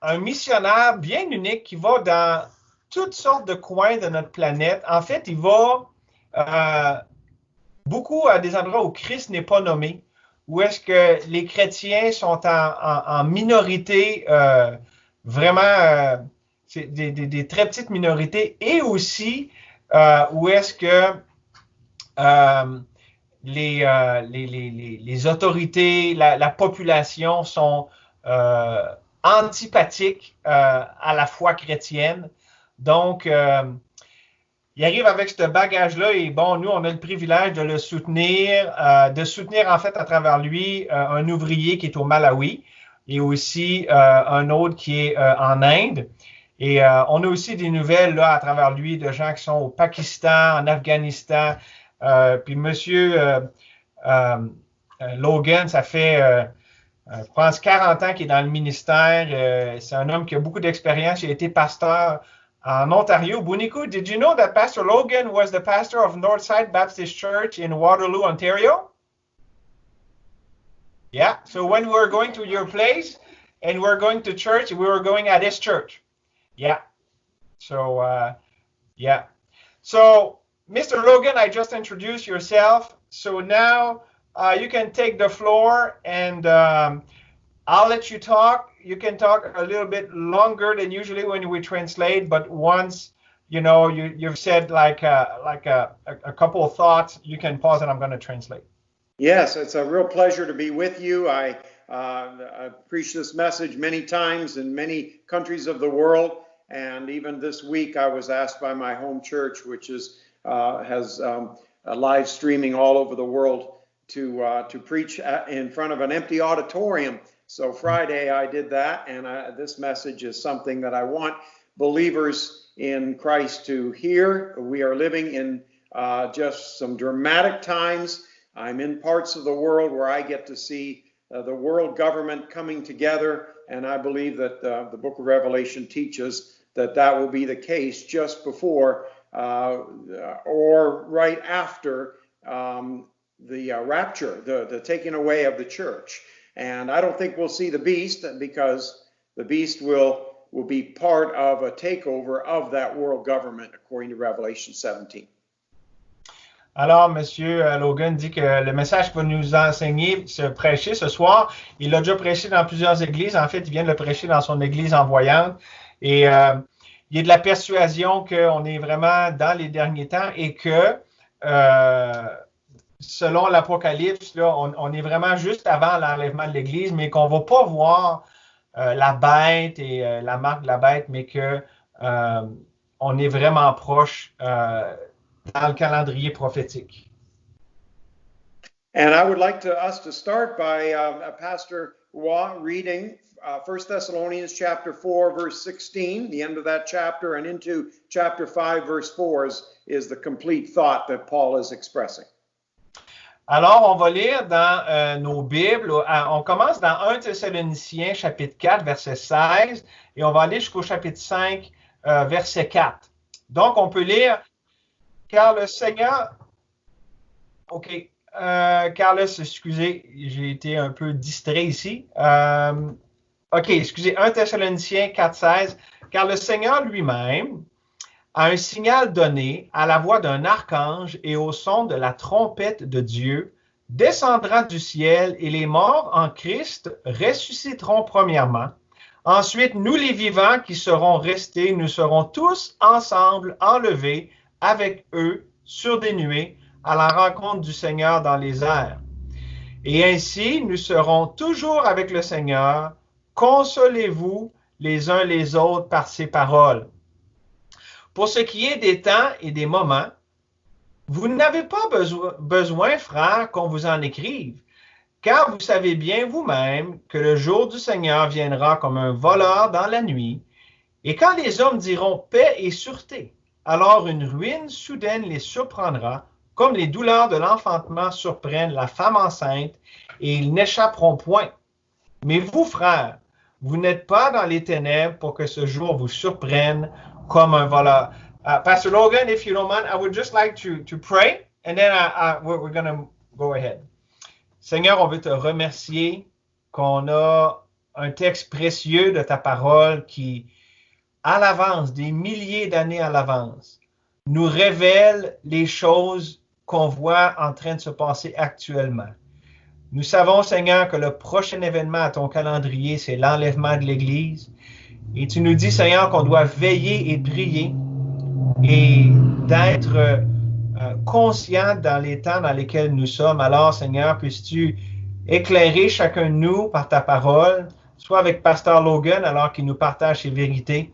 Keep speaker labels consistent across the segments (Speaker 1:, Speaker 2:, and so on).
Speaker 1: un missionnaire bien unique qui va dans toutes sortes de coins de notre planète. En fait, il va beaucoup à des endroits où Christ n'est pas nommé, où est-ce que les chrétiens sont en minorité, vraiment, c'est des très petites minorités, et aussi où est-ce que euh, les autorités, la population sont antipathiques à la foi chrétienne. Donc, il arrive avec ce bagage-là et bon, nous, on a le privilège de le soutenir, de soutenir en fait à travers lui un ouvrier qui est au Malawi et aussi un autre qui est en Inde. Et on a aussi des nouvelles là à travers lui de gens qui sont au Pakistan, en Afghanistan. Puis Monsieur Logan, ça fait, je pense, 40 ans qu'il est dans le ministère. C'est un homme qui a beaucoup d'expérience. Il a été pasteur en Ontario. Buniku, did you know that Pastor Logan was the pastor of Northside Baptist Church in Waterloo, Ontario? Yeah. So when we were going to your place and we were going to church, we were going at his church. Yeah. So, yeah. So, Mr. Logan, I just introduced yourself. So now you can take the floor and I'll let you talk. You can talk a little bit longer than usually when we translate, but once you've said like a couple of thoughts, you can pause and I'm going to translate.
Speaker 2: Yes, it's a real pleasure to be with you. I preached this message many times in many countries of the world, and even this week I was asked by my home church, which has live streaming all over the world, to preach in front of an empty auditorium. So Friday I did that, and this message is something that I want believers in Christ to hear. We are living in just some dramatic times. I'm in parts of the world where I get to see the world government coming together, and I believe that the book of Revelation teaches that will be the case just before or right after the rapture, the taking away of the church. And I don't think we'll see the beast, because the beast will be part of a takeover of that world government, according to Revelation 17.
Speaker 1: Alors, M. Logan dit que le message qu'il va nous enseigner, se prêcher ce soir, il l'a déjà prêché dans plusieurs églises. En fait, il vient de le prêcher dans son église envoyante. Et il y a de la persuasion qu'on est vraiment dans les derniers temps et que selon l'Apocalypse, là, on est vraiment juste avant l'enlèvement de l'Église, mais qu'on ne va pas voir la bête et la marque de la bête, mais qu'on est vraiment proche dans le calendrier prophétique.
Speaker 2: And I would like us to start by Pastor Roy reading 1 Thessalonians chapter 4, verse 16, the end of that chapter, and into chapter 5, verse 4 is the complete thought that Paul is expressing.
Speaker 1: Alors, on va lire dans nos Bibles, on commence dans 1 Thessaloniciens, chapitre 4, verset 16, et on va aller jusqu'au chapitre 5, verset 4. Donc, on peut lire, car le Seigneur... OK, Carlos, excusez, j'ai été un peu distrait ici. OK, excusez, 1 Thessaloniciens 4, 16, car le Seigneur lui-même a un signal donné à la voix d'un archange et au son de la trompette de Dieu, descendra du ciel et les morts en Christ ressusciteront premièrement. Ensuite, nous les vivants qui serons restés, nous serons tous ensemble enlevés avec eux sur des nuées à la rencontre du Seigneur dans les airs. Et ainsi, nous serons toujours avec le Seigneur. Consolez-vous les uns les autres par ces paroles. Pour ce qui est des temps et des moments, vous n'avez pas besoin, frères, qu'on vous en écrive, car vous savez bien vous-même que le jour du Seigneur viendra comme un voleur dans la nuit, et quand les hommes diront paix et sûreté, alors une ruine soudaine les surprendra, comme les douleurs de l'enfantement surprennent la femme enceinte, et ils n'échapperont point. Mais vous, frères, vous n'êtes pas dans les ténèbres pour que ce jour vous surprenne comme un voleur. Pastor Logan, if you don't mind, I would just like to pray, and then we're going to go ahead. Seigneur, on veut te remercier qu'on a un texte précieux de ta parole qui, à l'avance, des milliers d'années à l'avance, nous révèle les choses qu'on voit en train de se passer actuellement. Nous savons, Seigneur, que le prochain événement à ton calendrier, c'est l'enlèvement de l'Église. Et tu nous dis, Seigneur, qu'on doit veiller et prier et d'être conscient dans les temps dans lesquels nous sommes. Alors, Seigneur, puisses-tu éclairer chacun de nous par ta parole, soit avec Pasteur Logan, alors qu'il nous partage ses vérités.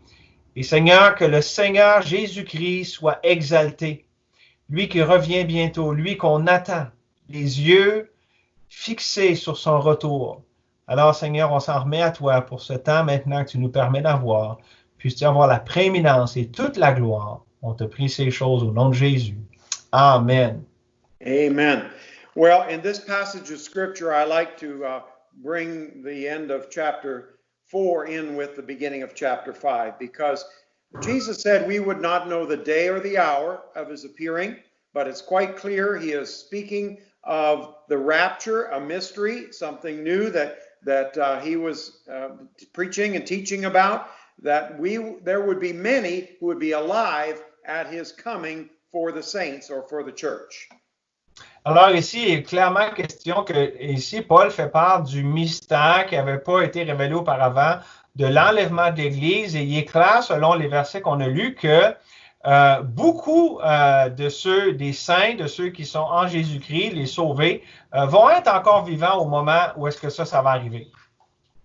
Speaker 1: Et Seigneur, que le Seigneur Jésus-Christ soit exalté, lui qui revient bientôt, lui qu'on attend, les yeux fixés sur son retour. Alors, Seigneur, on s'en remet à toi pour ce temps maintenant que tu nous permets d'avoir. Puisses-tu avoir la prééminence et toute la gloire. On te prie ces choses au nom de Jésus. Amen.
Speaker 2: Amen. Well, in this passage of Scripture, I like to bring the end of chapter 4 in with the beginning of chapter 5, because Jesus said we would not know the day or the hour of his appearing, but it's quite clear he is speaking of the rapture, a mystery, something new that he was preaching and teaching about, that there would be many who would be alive at his coming for the saints or for the church.
Speaker 1: Alors ici, il est clairement question que ici, Paul fait part du mystère qui n'avait pas été révélé auparavant de l'enlèvement de l'Église, et il est clair, selon les versets qu'on a lus, que beaucoup de ceux, des saints, de ceux qui sont en Jésus-Christ, les sauvés, vont être encore vivants au moment où est-ce que ça va arriver.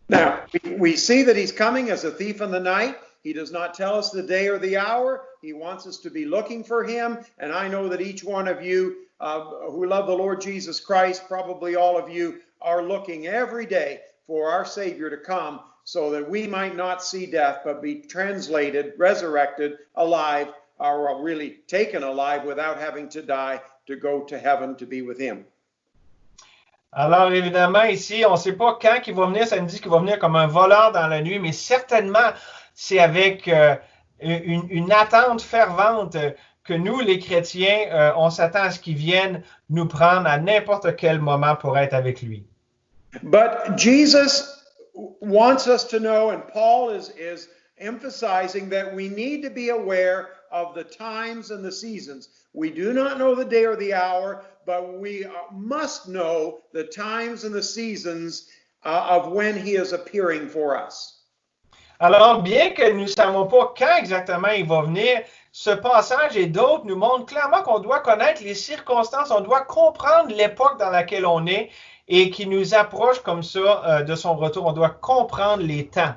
Speaker 2: Now, we see that he's coming as a thief in the night. He does not tell us the day or the hour. He wants us to be looking for him. And I know that each one of you who love the Lord Jesus Christ, probably all of you, are looking every day for our Savior to come so that we might not see death, but be translated, resurrected, alive, or really taken alive without having to die to go to heaven to be with him.
Speaker 1: Alors, évidemment, ici, on ne sait pas quand il va venir. Ça nous dit qu'il va venir comme un voleur dans la nuit, mais certainement, c'est avec une attente fervente que nous, les chrétiens, on s'attend à ce qu'il vienne nous prendre à n'importe quel moment pour être avec lui.
Speaker 2: But Jesus wants us to know, and Paul is emphasizing that we need to be aware of the times and the seasons. We do not know the day or the hour, but we must know the times and the seasons of when he is appearing for us.
Speaker 1: Alors, bien que nous ne savons pas quand exactement il va venir, ce passage et d'autres nous montrent clairement qu'on doit connaître les circonstances, on doit comprendre l'époque dans laquelle on est et qui nous approche comme ça de son retour. On doit comprendre les temps.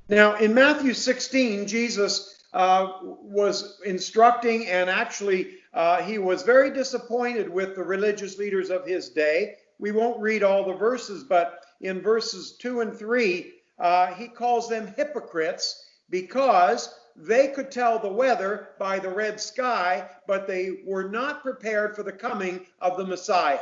Speaker 2: Now, in Matthew 16, Jesus was instructing, and actually he was very disappointed with the religious leaders of his day. We won't read all the verses, but in verses 2 and 3, he calls them hypocrites because they could tell the weather by the red sky, but they were not prepared for the coming of the Messiah.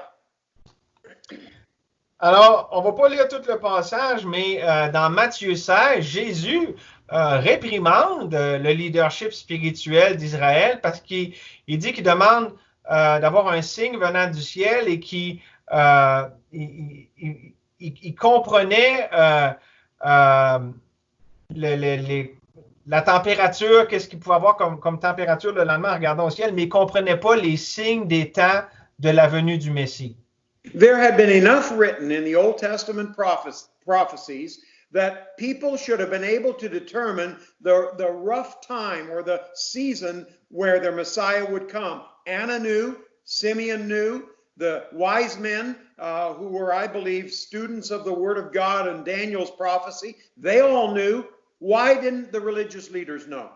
Speaker 1: Alors, on ne va pas lire tout le passage, mais dans Matthieu 16, Jésus réprimande le leadership spirituel d'Israël parce qu'il dit qu'il demande d'avoir un signe venant du ciel et qu'il comprenait la température, qu'est-ce qu'il pouvait avoir comme température le lendemain en regardant au ciel, mais il ne comprenait pas les signes des temps de la venue du Messie.
Speaker 2: There had been enough written in the Old Testament prophecies that people should have been able to determine the rough time or the season where their Messiah would come. Anna knew, Simeon knew, the wise men who were, I believe, students of the Word of God and Daniel's prophecy, they all knew. Why didn't the religious leaders know?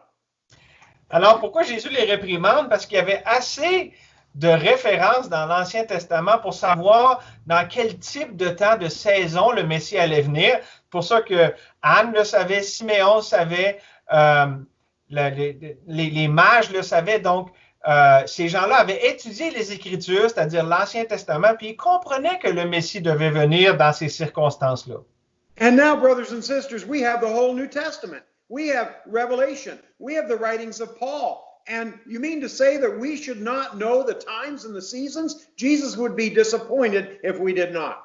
Speaker 1: Alors, pourquoi Jésus les réprimande? Parce qu'il y avait assez de références dans l'Ancien Testament pour savoir dans quel type de temps, de saison le Messie allait venir. Pour ça que Anne le savait, Siméon le savait, les mages le savaient. Donc, ces gens-là avaient étudié les Écritures, c'est-à-dire l'Ancien Testament, puis ils comprenaient que le Messie devait venir dans ces circonstances-là.
Speaker 2: And now, brothers and sisters, we have the whole New Testament. We have Revelation. We have the writings of Paul. And you mean to say that we should not know the times and the seasons? Jesus would be disappointed if we did not.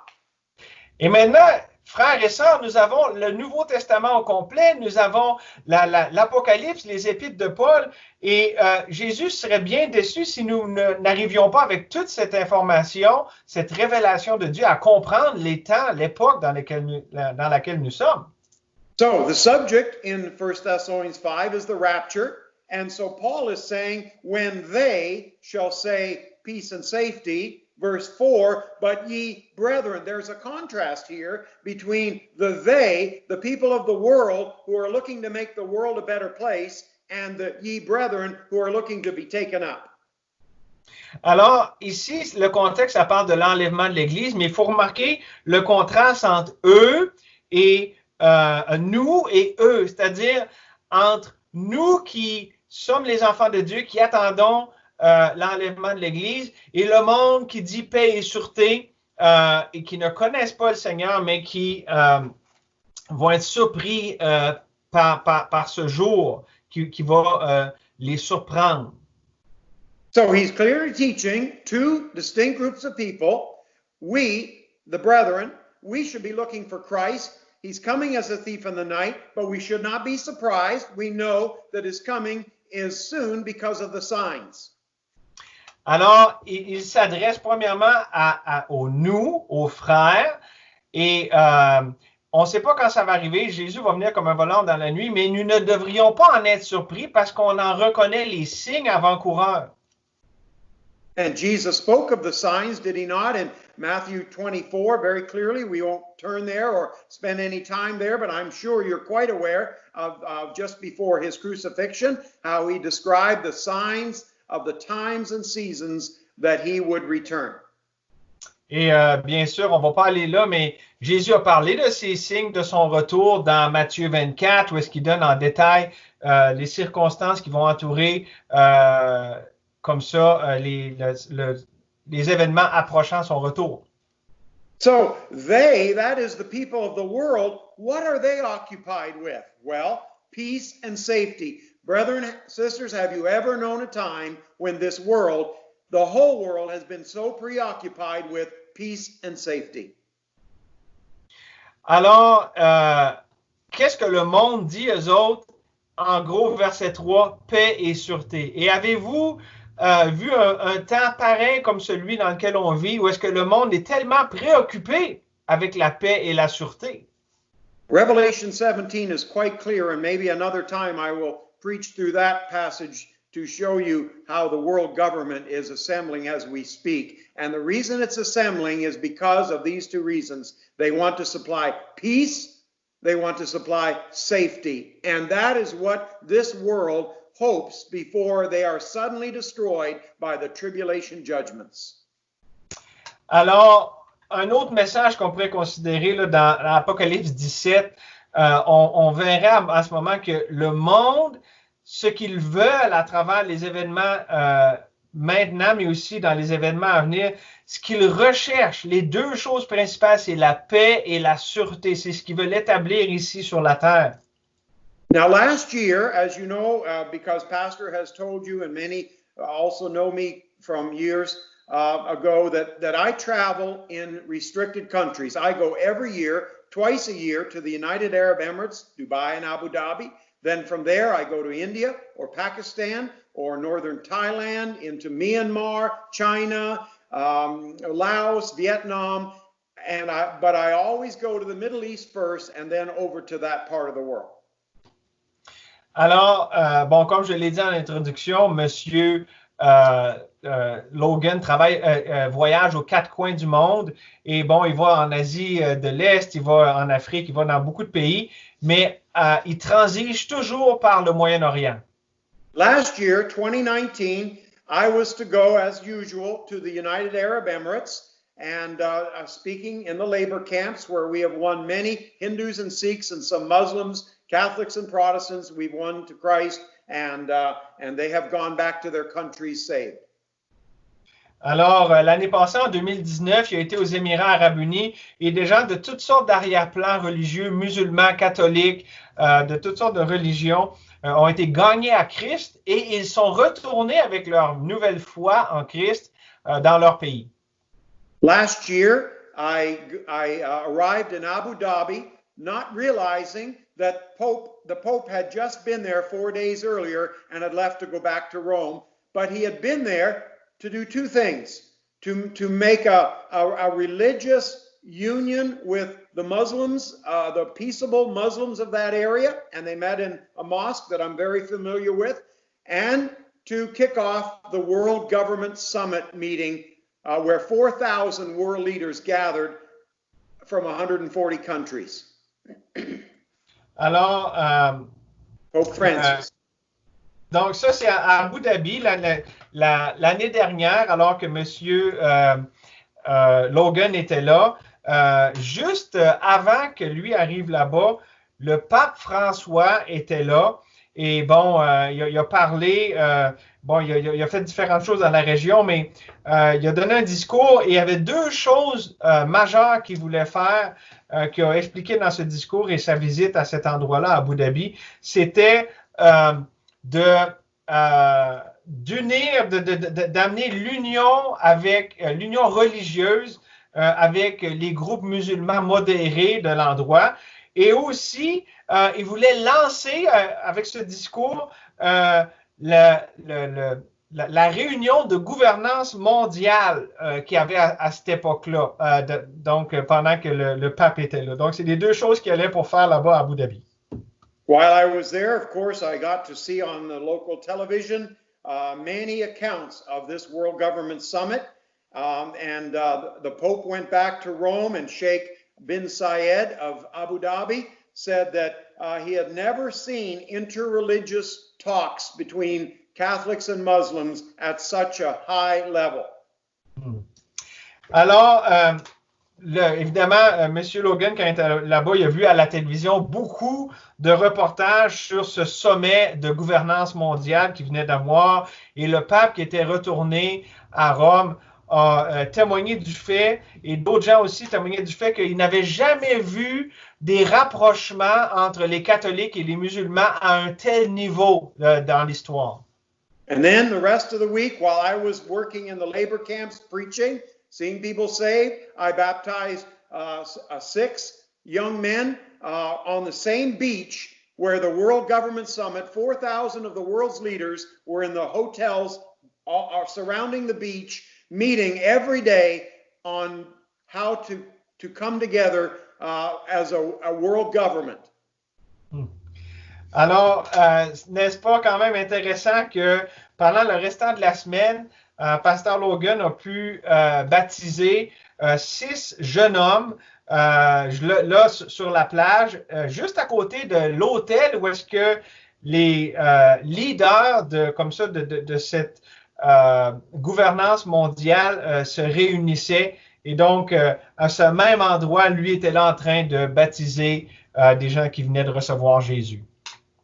Speaker 1: Et maintenant, frères et sœurs, nous avons le Nouveau Testament au complet, nous avons l'Apocalypse, les épîtres de Paul, et Jésus serait bien déçu si nous n'arrivions pas avec toute cette information, cette révélation de Dieu, à comprendre les temps, l'époque dans laquelle nous sommes.
Speaker 2: So the subject in 1 Thessalonians 5 is the rapture. And so Paul is saying, when they shall say peace and safety, verse 4, but ye brethren, there's a contrast here between the people of the world who are looking to make the world a better place, and the ye brethren who are looking to be taken up.
Speaker 1: Alors, ici, le contexte, ça parle de l'enlèvement de l'Église, mais il faut remarquer le contraste entre eux et nous et eux, c'est-à-dire entre nous qui sommes les enfants de Dieu, qui attendons l'enlèvement de l'Église, et le monde qui dit paix et sûreté et qui ne connaissent pas le Seigneur, mais qui vont être surpris par ce jour qui va les surprendre.
Speaker 2: So he's clearly teaching two distinct groups of people. We, the brethren, we should be looking for Christ. He's coming as a thief in the night, but we should not be surprised. We know that his coming is soon because of the signs.
Speaker 1: Alors, il s'adresse premièrement aux nous, aux frères, et on ne sait pas quand ça va arriver. Jésus va venir comme un voleur dans la nuit, mais nous ne devrions pas en être surpris parce qu'on en reconnaît les signes avant-coureurs.
Speaker 2: And Jesus spoke of the signs, did he not? In Matthew 24, very clearly. We won't turn there or spend any time there, but I'm sure you're quite aware of just before his crucifixion, how he described the signs of the times and seasons that he would return.
Speaker 1: Et bien sûr, on ne va pas aller là, mais Jésus a parlé de ces signes de son retour dans Matthieu 24, où est-ce qu'il donne en détail les circonstances qui vont entourer comme ça les événements approchant son retour.
Speaker 2: So they, that is the people of the world, what are they occupied with? Well, peace and safety. Brethren, sisters, have you ever known a time when this world, the whole world, has been so preoccupied with peace and safety?
Speaker 1: Alors, qu'est-ce que le monde dit, eux autres? En gros, verset 3, paix et sûreté. Et avez-vous vu un temps pareil comme celui dans lequel on vit, où est-ce que le monde est tellement préoccupé avec la paix et la sûreté?
Speaker 2: Revelation 17 is quite clear, and maybe another time I will preach through that passage to show you how the world government is assembling as we speak. And the reason it's assembling is because of these two reasons. They want to supply peace, they want to supply safety. And that is what this world hopes before they are suddenly destroyed by the tribulation judgments.
Speaker 1: Alors, un autre message qu'on pourrait considérer là, dans l'Apocalypse 17, on verra à ce moment que le monde, ce qu'ils veulent à travers les événements maintenant, mais aussi dans les événements à venir, ce qu'ils recherchent, les deux choses principales, c'est la paix et la sûreté. C'est ce qu'ils veulent établir ici sur la terre.
Speaker 2: Now, last year, as you know, because Pastor has told you, and many also know me from years ago, that I travel in restricted countries. I go every year, twice a year, to the United Arab Emirates, Dubai and Abu Dhabi. Then from there, I go to India or Pakistan or northern Thailand, into Myanmar, China, Laos, Vietnam, but I always go to the Middle East first and then over to that part of the world.
Speaker 1: Alors, bon, comme je l'ai dit en introduction, Monsieur Logan voyage aux quatre coins du monde et bon, il va en Asie de l'Est, il va en Afrique, il va dans beaucoup de pays, mais il transige toujours par le Moyen-Orient.
Speaker 2: Last year, 2019, I was to go as usual to the United Arab Emirates and speaking in the labor camps where we have won many Hindus and Sikhs and some Muslims, Catholics and Protestants. We've won to Christ and they have gone back to their countries saved.
Speaker 1: Alors, l'année passée, en 2019, il a été aux Émirats arabes unis et des gens de toutes sortes d'arrière-plans religieux, musulmans, catholiques, de toutes sortes de religions ont été gagnés à Christ et ils sont retournés avec leur nouvelle foi en Christ dans leur pays.
Speaker 2: Last year, I arrived in Abu Dhabi, not realizing that the Pope had just been there 4 days earlier and had left to go back to Rome. But he had been there to do two things: to make a religious union with the Muslims, the peaceable Muslims of that area, and they met in a mosque that I'm very familiar with, and to kick off the World Government Summit meeting, where 4,000 world leaders gathered from 140 countries.
Speaker 1: Alors,
Speaker 2: Pope Francis.
Speaker 1: Donc ça, c'est à Abu Dhabi l'année dernière, alors que M. Logan était là. Juste avant que lui arrive là-bas, le pape François était là. Et bon, il a parlé, il a fait différentes choses dans la région, mais il a donné un discours et il y avait deux choses majeures qu'il voulait faire, qu'il a expliqué dans ce discours et sa visite à cet endroit-là, à Abu Dhabi. C'était d'unir, d'amener l'union avec l'union religieuse avec les groupes musulmans modérés de l'endroit. Et aussi, il voulait lancer avec ce discours la réunion de gouvernance mondiale qu'il y avait à cette époque-là, donc pendant que le pape était là. Donc, c'est les deux choses qu'il allait pour faire là-bas à Abu Dhabi.
Speaker 2: While I was there, of course, I got to see on the local television many accounts of this World Government Summit. And the Pope went back to Rome, and Sheikh bin Zayed of Abu Dhabi said that he had never seen interreligious talks between Catholics and Muslims at such a high level.
Speaker 1: Alors, évidemment, M. Logan, quand il était là-bas, il a vu à la télévision beaucoup de reportages sur ce sommet de gouvernance mondiale qu'il venait d'avoir. Et le pape qui était retourné à Rome a témoigné du fait, et d'autres gens aussi témoignaient du fait qu'ils n'avaient jamais vu des rapprochements entre les catholiques et les musulmans à un tel niveau dans l'histoire.
Speaker 2: And then the rest of the week, while I was working in the labor camps preaching, seeing people saved, I baptized 6 young men on the same beach where the World Government Summit, 4,000 of the world's leaders were in the hotels surrounding the beach, meeting every day on how to come together as a world government.
Speaker 1: Alors, n'est-ce pas quand même intéressant que pendant le restant de la semaine, Pasteur Logan a pu baptiser 6 jeunes hommes là sur la plage, juste à côté de l'hôtel où est-ce que les leaders de cette gouvernance mondiale se réunissaient. Et donc, à ce même endroit, lui était là en train de baptiser des gens qui venaient de recevoir Jésus.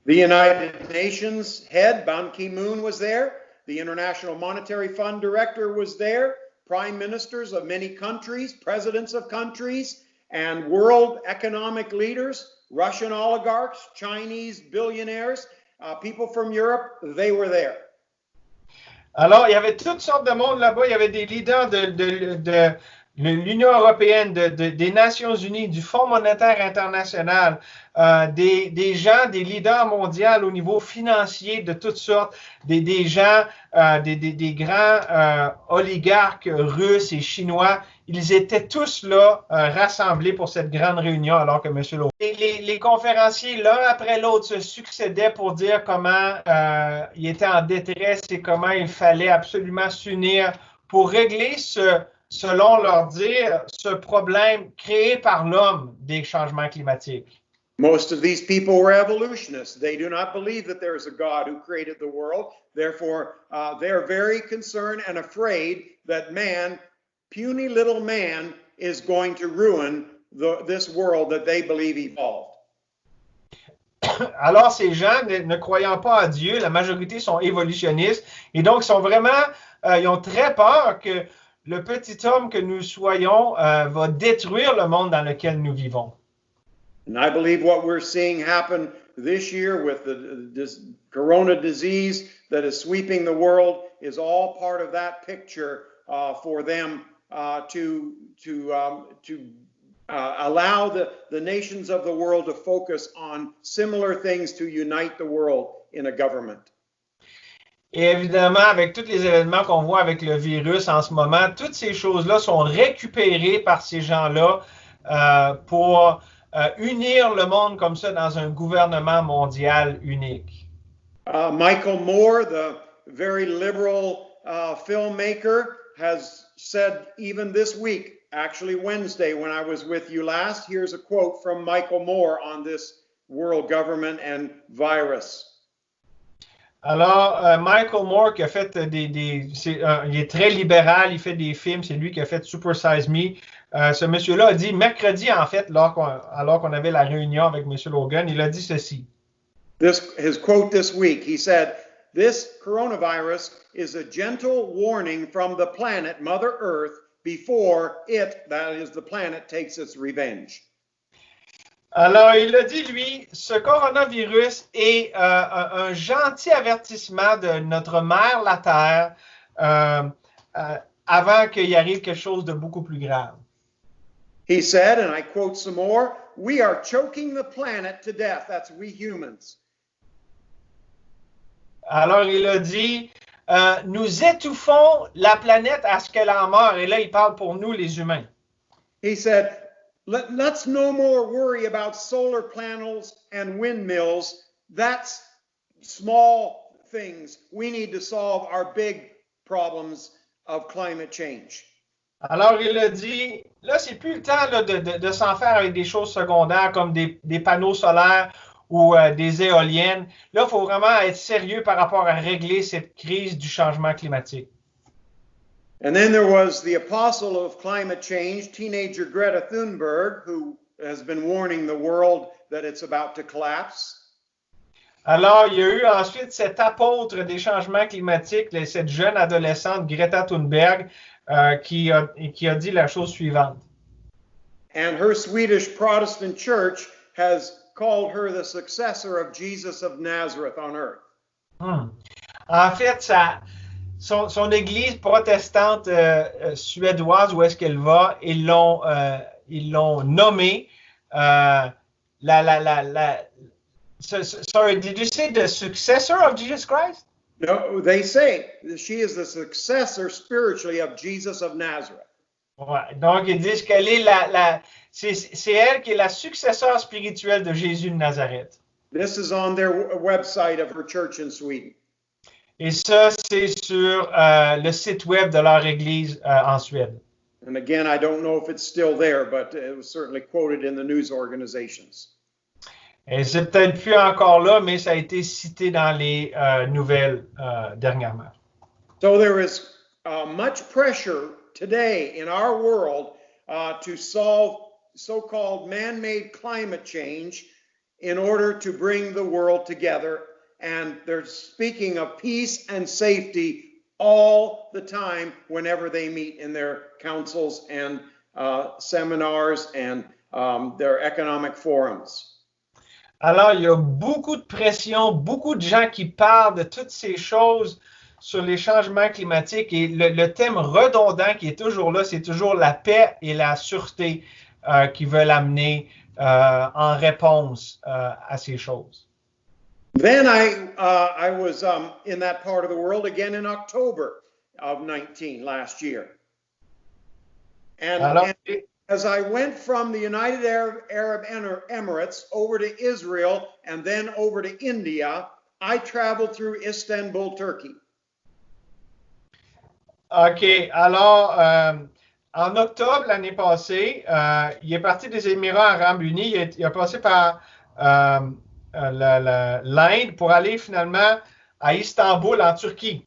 Speaker 2: The United Nations head, Ban Ki-moon, was there. The International Monetary Fund director was there. Prime ministers of many countries, presidents of countries, and world economic leaders, Russian oligarchs, Chinese billionaires, people from Europe, they were there.
Speaker 1: Alors, il y avait toutes sortes de monde là-bas. Il y avait des leaders de l'Union européenne, des Nations unies, du Fonds monétaire international, des gens, des leaders mondiaux au niveau financier de toutes sortes, des gens, des grands oligarques russes et chinois. Ils étaient tous là, rassemblés pour cette grande réunion, alors que M. Logan. Les conférenciers, l'un après l'autre, se succédaient pour dire comment ils étaient en détresse et comment il fallait absolument s'unir pour régler selon leur dire, ce problème créé par l'homme des changements climatiques.
Speaker 2: Most of these people were evolutionists. They do not believe that there is a God who created the world. Therefore, they're very concerned and afraid that man, puny little man, is going to ruin this world that they believe evolved.
Speaker 1: Alors, ces gens, ne croyant pas à Dieu, la majorité sont évolutionnistes et donc sont vraiment, ils ont très peur que le petit homme que nous soyons va détruire le monde dans lequel nous vivons.
Speaker 2: And I believe what we're seeing happen this year with this corona disease that is sweeping the world is all part of that picture for them allow the nations of the world to focus on similar things to unite the world in a government.
Speaker 1: Et évidemment, avec tous les événements qu'on voit avec le virus en ce moment, toutes ces choses-là sont récupérées par ces gens-là pour unir le monde comme ça dans un gouvernement mondial unique.
Speaker 2: Michael Moore, the very liberal filmmaker, has said even this week, actually Wednesday when I was with you last, here's a quote from Michael Moore on this world government and virus.
Speaker 1: Alors, Michael Moore, qui a fait il est très libéral, il fait des films, c'est lui qui a fait Super Size Me. Ce monsieur-là a dit, mercredi en fait, alors qu'on avait la réunion avec M. Logan, il a dit ceci.
Speaker 2: His quote this week, he said, "This coronavirus is a gentle warning from the planet, Mother Earth, before it, that is the planet, takes its revenge."
Speaker 1: Alors, il a dit, lui, ce coronavirus est un gentil avertissement de notre mère, la Terre, avant qu'il arrive quelque chose de beaucoup plus grave.
Speaker 2: He said, and I quote some more, "We are choking the planet to death." That's we humans.
Speaker 1: Alors, il a dit, nous étouffons la planète à ce qu'elle en meure. Et là, il parle pour nous, les humains.
Speaker 2: He said, let's no more worry about solar panels and windmills. That's small things. We need to solve our big problems of climate change.
Speaker 1: Alors, il a dit, là, c'est plus le temps là, de s'en faire avec des choses secondaires comme des panneaux solaires ou des éoliennes. Là, il faut vraiment être sérieux par rapport à régler cette crise du changement climatique.
Speaker 2: And then there was the apostle of climate change, teenager Greta Thunberg, who has been warning the world that it's about to collapse.
Speaker 1: Alors, il y a eu ensuite cet apôtre des changements climatiques, cette jeune adolescente Greta Thunberg, qui a dit la chose suivante.
Speaker 2: And her Swedish Protestant church has called her the successor of Jesus of Nazareth on earth.
Speaker 1: En fait, son église protestante suédoise, où est-ce qu'elle va, ils l'ont nommée sorry, did you say the successor of Jesus Christ?
Speaker 2: No, they say she is the successor spiritually of Jesus of Nazareth.
Speaker 1: Ouais, donc ils disent qu'elle est c'est elle qui est la successeur spirituelle de Jésus de Nazareth.
Speaker 2: This is on their website of her church in Sweden.
Speaker 1: Et ça, c'est sur le site web de leur église en Suède.
Speaker 2: And again, I don't know if it's still there, but it was certainly quoted in the news organizations.
Speaker 1: Et c'est peut-être plus encore là, mais ça a été cité dans les nouvelles dernièrement.
Speaker 2: So there is much pressure today in our world to solve so-called man-made climate change in order to bring the world together. And they're speaking of peace and safety all the time whenever they meet in their councils and seminars and their economic forums.
Speaker 1: Alors, il y a beaucoup de pression, beaucoup de gens qui parlent de toutes ces choses sur les changements climatiques et le thème redondant qui est toujours là, c'est toujours la paix et la sûreté qu'ils veulent amener en réponse à ces choses.
Speaker 2: Then I was in that part of the world again in October of 19 last year. And as I went from the United Arab Emirates over to Israel and then over to India, I traveled through Istanbul, Turkey.
Speaker 1: OK. Alors, en octobre l'année passée, il est parti des Émirats Arabes Unis. Il a passé par l'Inde pour aller finalement à Istanbul, en Turquie.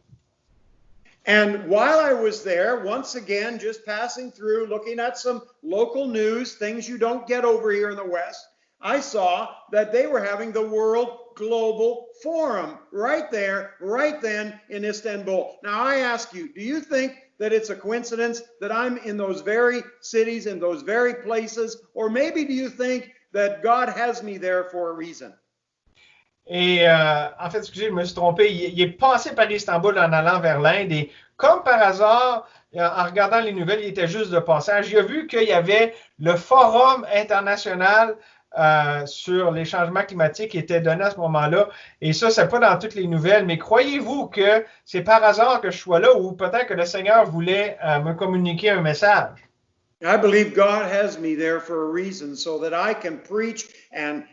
Speaker 2: And while I was there, once again, just passing through, looking at some local news, things you don't get over here in the West, I saw that they were having the World Global Forum right there, right then in Istanbul. Now I ask you, do you think that it's a coincidence that I'm in those very cities, in those very places, or maybe do you think that God has me there for a reason?
Speaker 1: Et en fait, excusez, je me suis trompé. Il est passé par Istanbul en allant vers l'Inde et comme par hasard, en regardant les nouvelles, il était juste de passage. Il a vu qu'il y avait le Forum international sur les changements climatiques qui était donné à ce moment-là. Et ça, c'est pas dans toutes les nouvelles. Mais croyez-vous que c'est par hasard que je sois là ou peut-être que le Seigneur voulait me communiquer un message?
Speaker 2: I believe God has me there for a reason so that I can preach and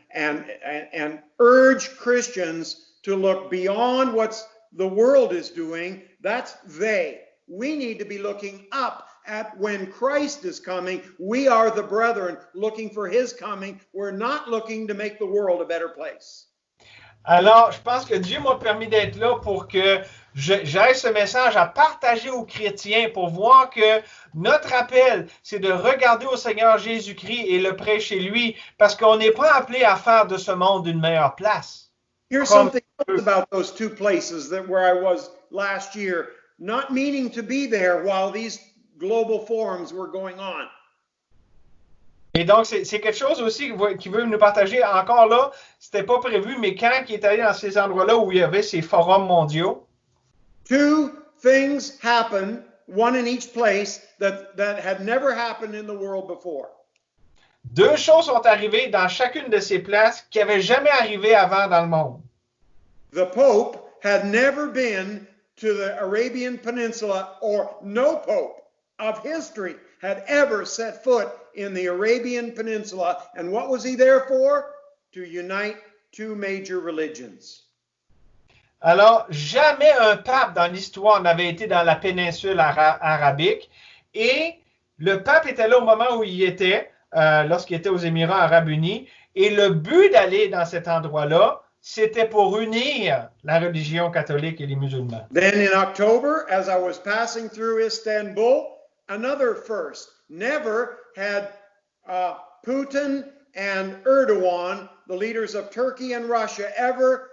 Speaker 2: urge Christians to look beyond what the world is doing. That's they. We need to be looking up at when Christ is coming. We are the brethren looking for his coming. We're not looking to make the world a better place.
Speaker 1: Alors, je pense que Dieu m'a permis d'être là pour que j'aille ce message à partager aux chrétiens pour voir que notre appel, c'est de regarder au Seigneur Jésus-Christ et le prêcher lui, parce qu'on n'est pas appelé à faire de ce monde une meilleure place.
Speaker 2: Here's something else about those two places where I was last year, not meaning to be there while these global forums were going on.
Speaker 1: Et donc, c'est quelque chose aussi qu'il veut nous partager. Encore là, c'était pas prévu, mais quand il est allé dans ces endroits-là où il y avait ces forums mondiaux,
Speaker 2: two things happened, one in each place, that had never happened in the world before.
Speaker 1: Deux choses sont arrivées dans chacune de ces places qui n'avaient jamais arrivé avant dans le monde.
Speaker 2: The Pope had never been to the Arabian Peninsula, or no Pope of history had ever set foot in the Arabian Peninsula. And what was he there for? To unite two major religions.
Speaker 1: Alors, jamais un pape dans l'histoire n'avait été dans la péninsule arabique. Et le pape était là au moment où il était, lorsqu'il était aux Émirats arabes unis. Et le but d'aller dans cet endroit-là, c'était pour unir la religion catholique et les musulmans.
Speaker 2: Then in October, as I was passing through Istanbul, another first. Never had Putin and Erdogan, the leaders of Turkey and Russia, ever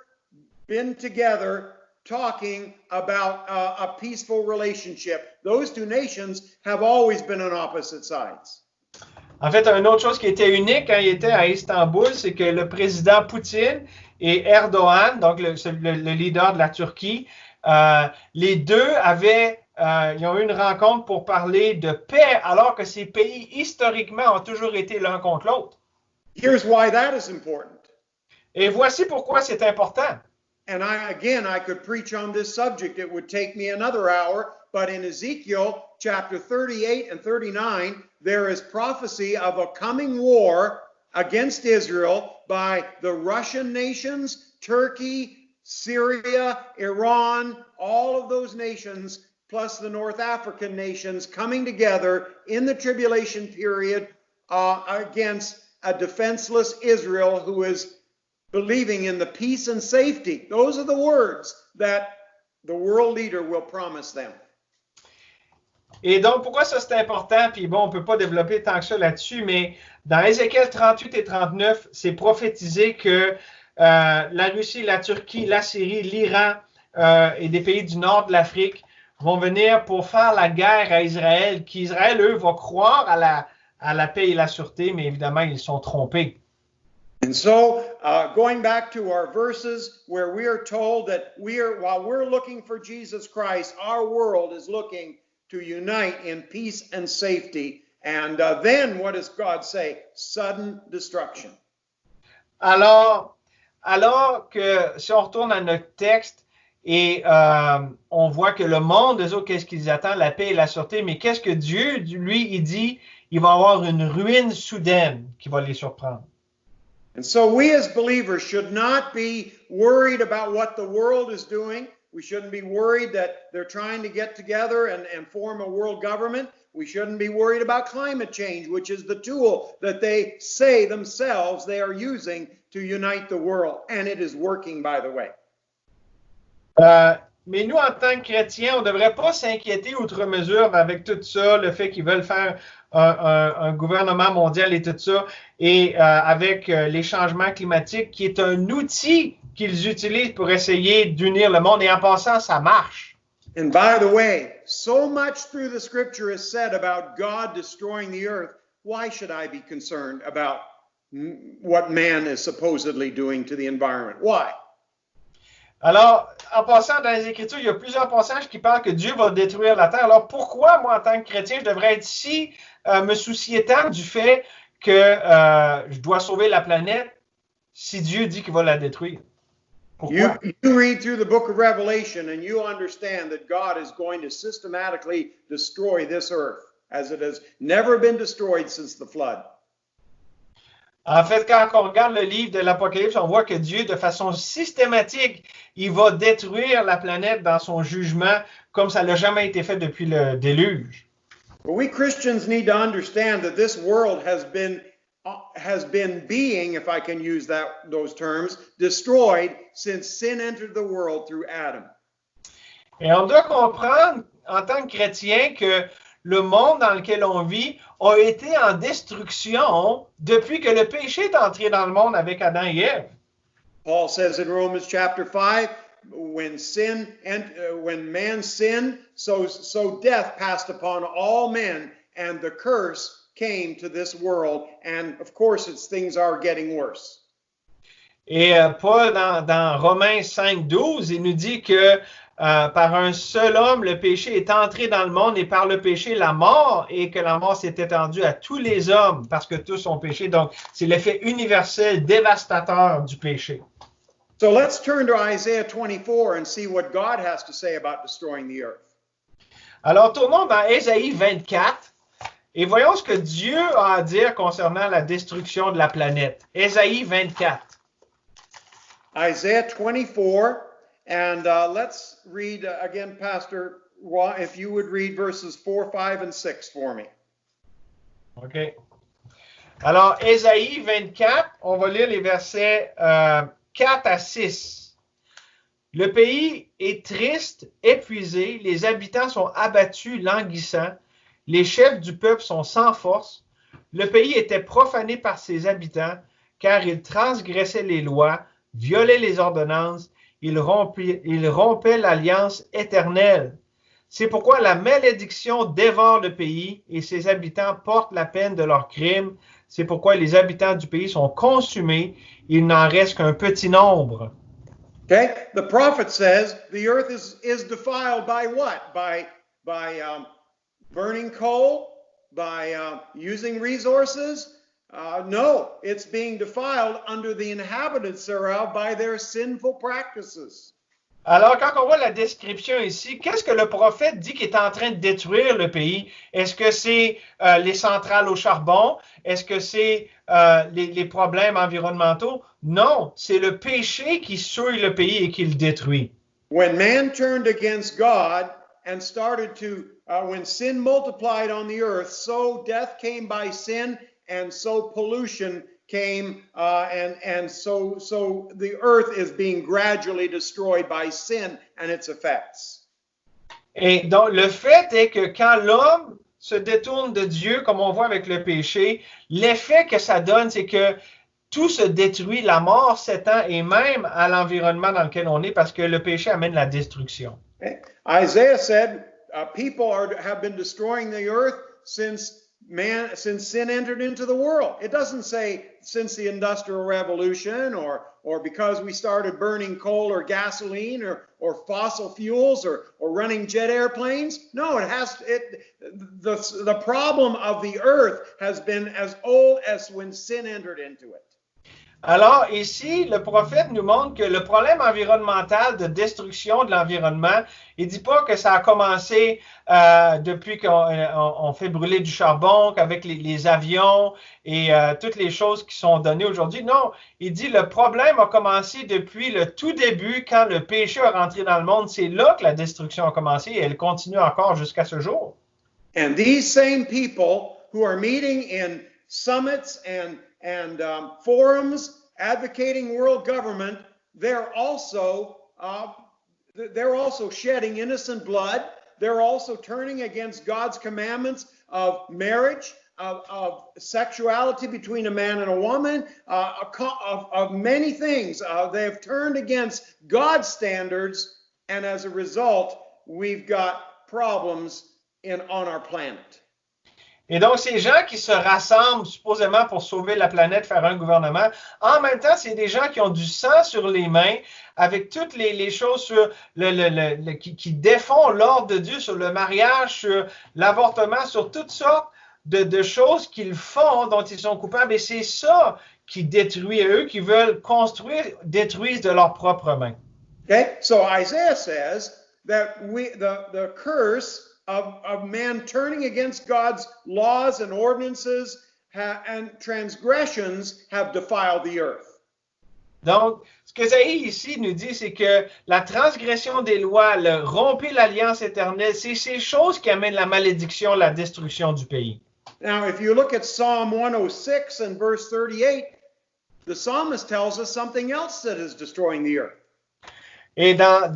Speaker 2: been together talking about a peaceful relationship. Those two nations have always been on opposite sides.
Speaker 1: En fait, une autre chose qui était unique quand il était à Istanbul, c'est que le président Poutine et Erdogan, donc le leader de la Turquie, les deux ils ont eu une rencontre pour parler de paix, alors que ces pays, historiquement, ont toujours été l'un contre l'autre.
Speaker 2: Here's why that is important.
Speaker 1: Et voici pourquoi c'est important.
Speaker 2: And I could preach on this subject. It would take me another hour. But in Ezekiel chapter 38 and 39, there is prophecy of a coming war against Israel by the Russian nations, Turkey, Syria, Iran, all of those nations, plus the North African nations coming together in the tribulation period against a defenseless Israel who is believing in the peace and safety. Those are the words that the world leader will promise them.
Speaker 1: Et donc, pourquoi ça c'est important? Puis bon, on ne peut pas développer tant que ça là-dessus, mais dans Ézéchiel 38 et 39, c'est prophétisé que la Russie, la Turquie, la Syrie, l'Iran et des pays du nord de l'Afrique vont venir pour faire la guerre à Israël, qu'Israël, eux, va croire à la paix et la sûreté, mais évidemment, ils sont trompés.
Speaker 2: And so, going back to our verses where we are told that while we're looking for Jesus Christ, our world is looking to unite in peace and safety. And then what does God say? Sudden destruction.
Speaker 1: Alors que si on retourne à notre texte et on voit que le monde, eux autres, qu'est-ce qu'ils attendent? La paix et la sûreté. Mais qu'est-ce que Dieu, lui, il dit? Il va y avoir une ruine soudaine qui va les surprendre.
Speaker 2: And so we as believers should not be worried about what the world is doing. We shouldn't be worried that they're trying to get together and form a world government. We shouldn't be worried about climate change, which is the tool that they say themselves they are using to unite the world. And it is working, by the way.
Speaker 1: Mais nous, en tant que chrétiens, on ne devrait pas s'inquiéter outre mesure avec tout ça, le fait qu'ils veulent faire un gouvernement mondial et tout ça, et avec les changements climatiques, qui est un outil qu'ils utilisent pour essayer d'unir le monde. Et en passant, ça marche.
Speaker 2: And by the way, so much through the scripture is said about God destroying the earth. Why should I be concerned about what man is supposedly doing to the environment? Why?
Speaker 1: Alors, en passant dans les Écritures, il y a plusieurs passages qui parlent que Dieu va détruire la terre. Alors pourquoi, moi, en tant que chrétien, je devrais être me soucier tant du fait que je dois sauver la planète si Dieu dit qu'il va la détruire? Pourquoi?
Speaker 2: You read through the book of Revelation and you understand that God is going to systematically destroy this earth as it has never been destroyed since the flood.
Speaker 1: En fait, quand on regarde le livre de l'Apocalypse, on voit que Dieu, de façon systématique, il va détruire la planète dans son jugement comme ça n'a jamais été fait depuis le déluge.
Speaker 2: But we Christians need to understand that this world has been being, if I can use those terms, destroyed since sin entered the world through Adam.
Speaker 1: Et on doit comprendre, en tant que chrétien, que le monde dans lequel on vit a été en destruction depuis que le péché est entré dans le monde avec Adam et Ève.
Speaker 2: Paul says in Romans chapter 5, when man sinned, so death passed upon all men, and the curse came to this world, and of course things are getting worse.
Speaker 1: Et Paul, dans Romains 5:12, il nous dit que par un seul homme, le péché est entré dans le monde et par le péché, la mort, et que la mort s'est étendue à tous les hommes parce que tous ont péché. Donc, c'est l'effet universel dévastateur du péché.
Speaker 2: So let's turn to Isaiah 24 and see what God has to say about destroying the earth.
Speaker 1: Alors, tournons dans Ésaïe 24 et voyons ce que Dieu a à dire concernant la destruction de la planète. Ésaïe 24.
Speaker 2: Isaiah 24. And let's read again, Pastor, if you would read verses 4, 5, and 6 for me.
Speaker 1: OK. Alors, Ésaïe 24, on va lire les versets 4 à 6. Le pays est triste, épuisé, les habitants sont abattus, languissants, les chefs du peuple sont sans force. Le pays était profané par ses habitants, car ils transgressaient les lois, violaient les ordonnances, il rompait l'alliance éternelle. C'est pourquoi la malédiction dévore le pays et ses habitants portent la peine de leurs crimes. C'est pourquoi les habitants du pays sont consumés. Il n'en reste qu'un petit nombre.
Speaker 2: Okay, the prophet says the earth is defiled by what? By burning coal, by using resources. No, it's being defiled under the inhabitants thereof by their sinful practices.
Speaker 1: Alors, quand on voit la description ici, qu'est-ce que le prophète dit qu'il est en train de détruire le pays? Est-ce que c'est les centrales au charbon? Est-ce que c'est les problèmes environnementaux? Non, c'est le péché qui souille le pays et qui le détruit.
Speaker 2: When man turned against God and started to, when sin multiplied on the earth, so death came by sin, and so pollution came, and so the earth is being gradually destroyed by sin and its effects.
Speaker 1: Et donc, le fait est que quand l'homme se détourne de Dieu, comme on voit avec le péché, l'effet que ça donne, c'est que tout se détruit, la mort s'étend et même à l'environnement dans lequel on est, parce que le péché amène la destruction.
Speaker 2: Isaiah said, people have been destroying the earth since sin entered into the world. It doesn't say since the Industrial Revolution or because we started burning coal or gasoline or fossil fuels or running jet airplanes. No, the problem of the earth has been as old as when sin entered into it.
Speaker 1: Alors ici, le prophète nous montre que le problème environnemental de destruction de l'environnement, il dit pas que ça a commencé depuis qu'on fait brûler du charbon, qu'avec les avions et toutes les choses qui sont données aujourd'hui. Non, il dit le problème a commencé depuis le tout début, quand le péché est rentré dans le monde. C'est là que la destruction a commencé et elle continue encore jusqu'à ce jour.
Speaker 2: And these same people who are meeting in summits and forums advocating world government, they're also shedding innocent blood. They're also turning against God's commandments of marriage, of sexuality between a man and a woman, of many things. They have turned against God's standards, and as a result, we've got problems on our planet.
Speaker 1: Et donc, ces gens qui se rassemblent supposément pour sauver la planète, faire un gouvernement, en même temps, c'est des gens qui ont du sang sur les mains, avec toutes les choses sur qui défont l'ordre de Dieu, sur le mariage, sur l'avortement, sur toutes sortes de choses qu'ils font, dont ils sont coupables. Et c'est ça qui détruit eux, qui veulent construire, détruisent de leurs propres mains.
Speaker 2: Okay, so Isaiah says that the curse of man turning against God's laws and ordinances and transgressions have defiled the earth.
Speaker 1: Donc, ce que Isaïe ici nous dit, c'est que la transgression des lois, le rompre l'alliance éternelle, c'est ces choses qui amènent la malédiction, la destruction du pays.
Speaker 2: Now, if you look at Psalm 106 and verse 38, the psalmist tells us something else that is destroying the earth.
Speaker 1: Et dans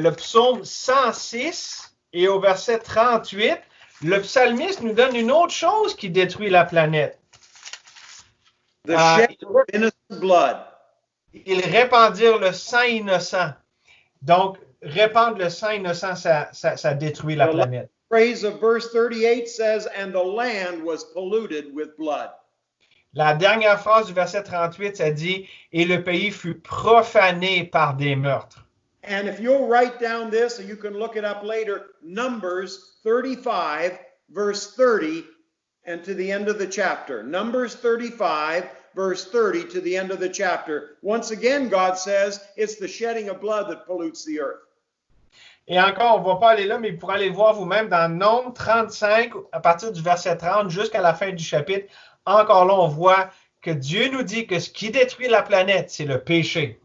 Speaker 1: le psaume 106 et au verset 38, le psalmiste nous donne une autre chose qui détruit la planète.
Speaker 2: The shed of innocent blood.
Speaker 1: Ils répandirent le sang innocent. Donc, répandre le sang innocent, ça détruit la planète.
Speaker 2: The phrase of verse 38 says, and the land was polluted with blood.
Speaker 1: La dernière phrase du verset 38, ça dit, et le pays fut profané par des meurtres.
Speaker 2: And if you'll write down this, and you can look it up later, Numbers 35, verse 30, and to the end of the chapter. Numbers 35, verse 30 to the end of the chapter. Once again, God says it's the shedding of blood that pollutes the earth.
Speaker 1: Et encore, on ne va pas aller là, mais vous pourrez aller voir vous-même dans Nombre 35, à partir du verset 30 jusqu'à la fin du chapitre. Encore là, on voit que Dieu nous dit que ce qui détruit la planète, c'est le péché.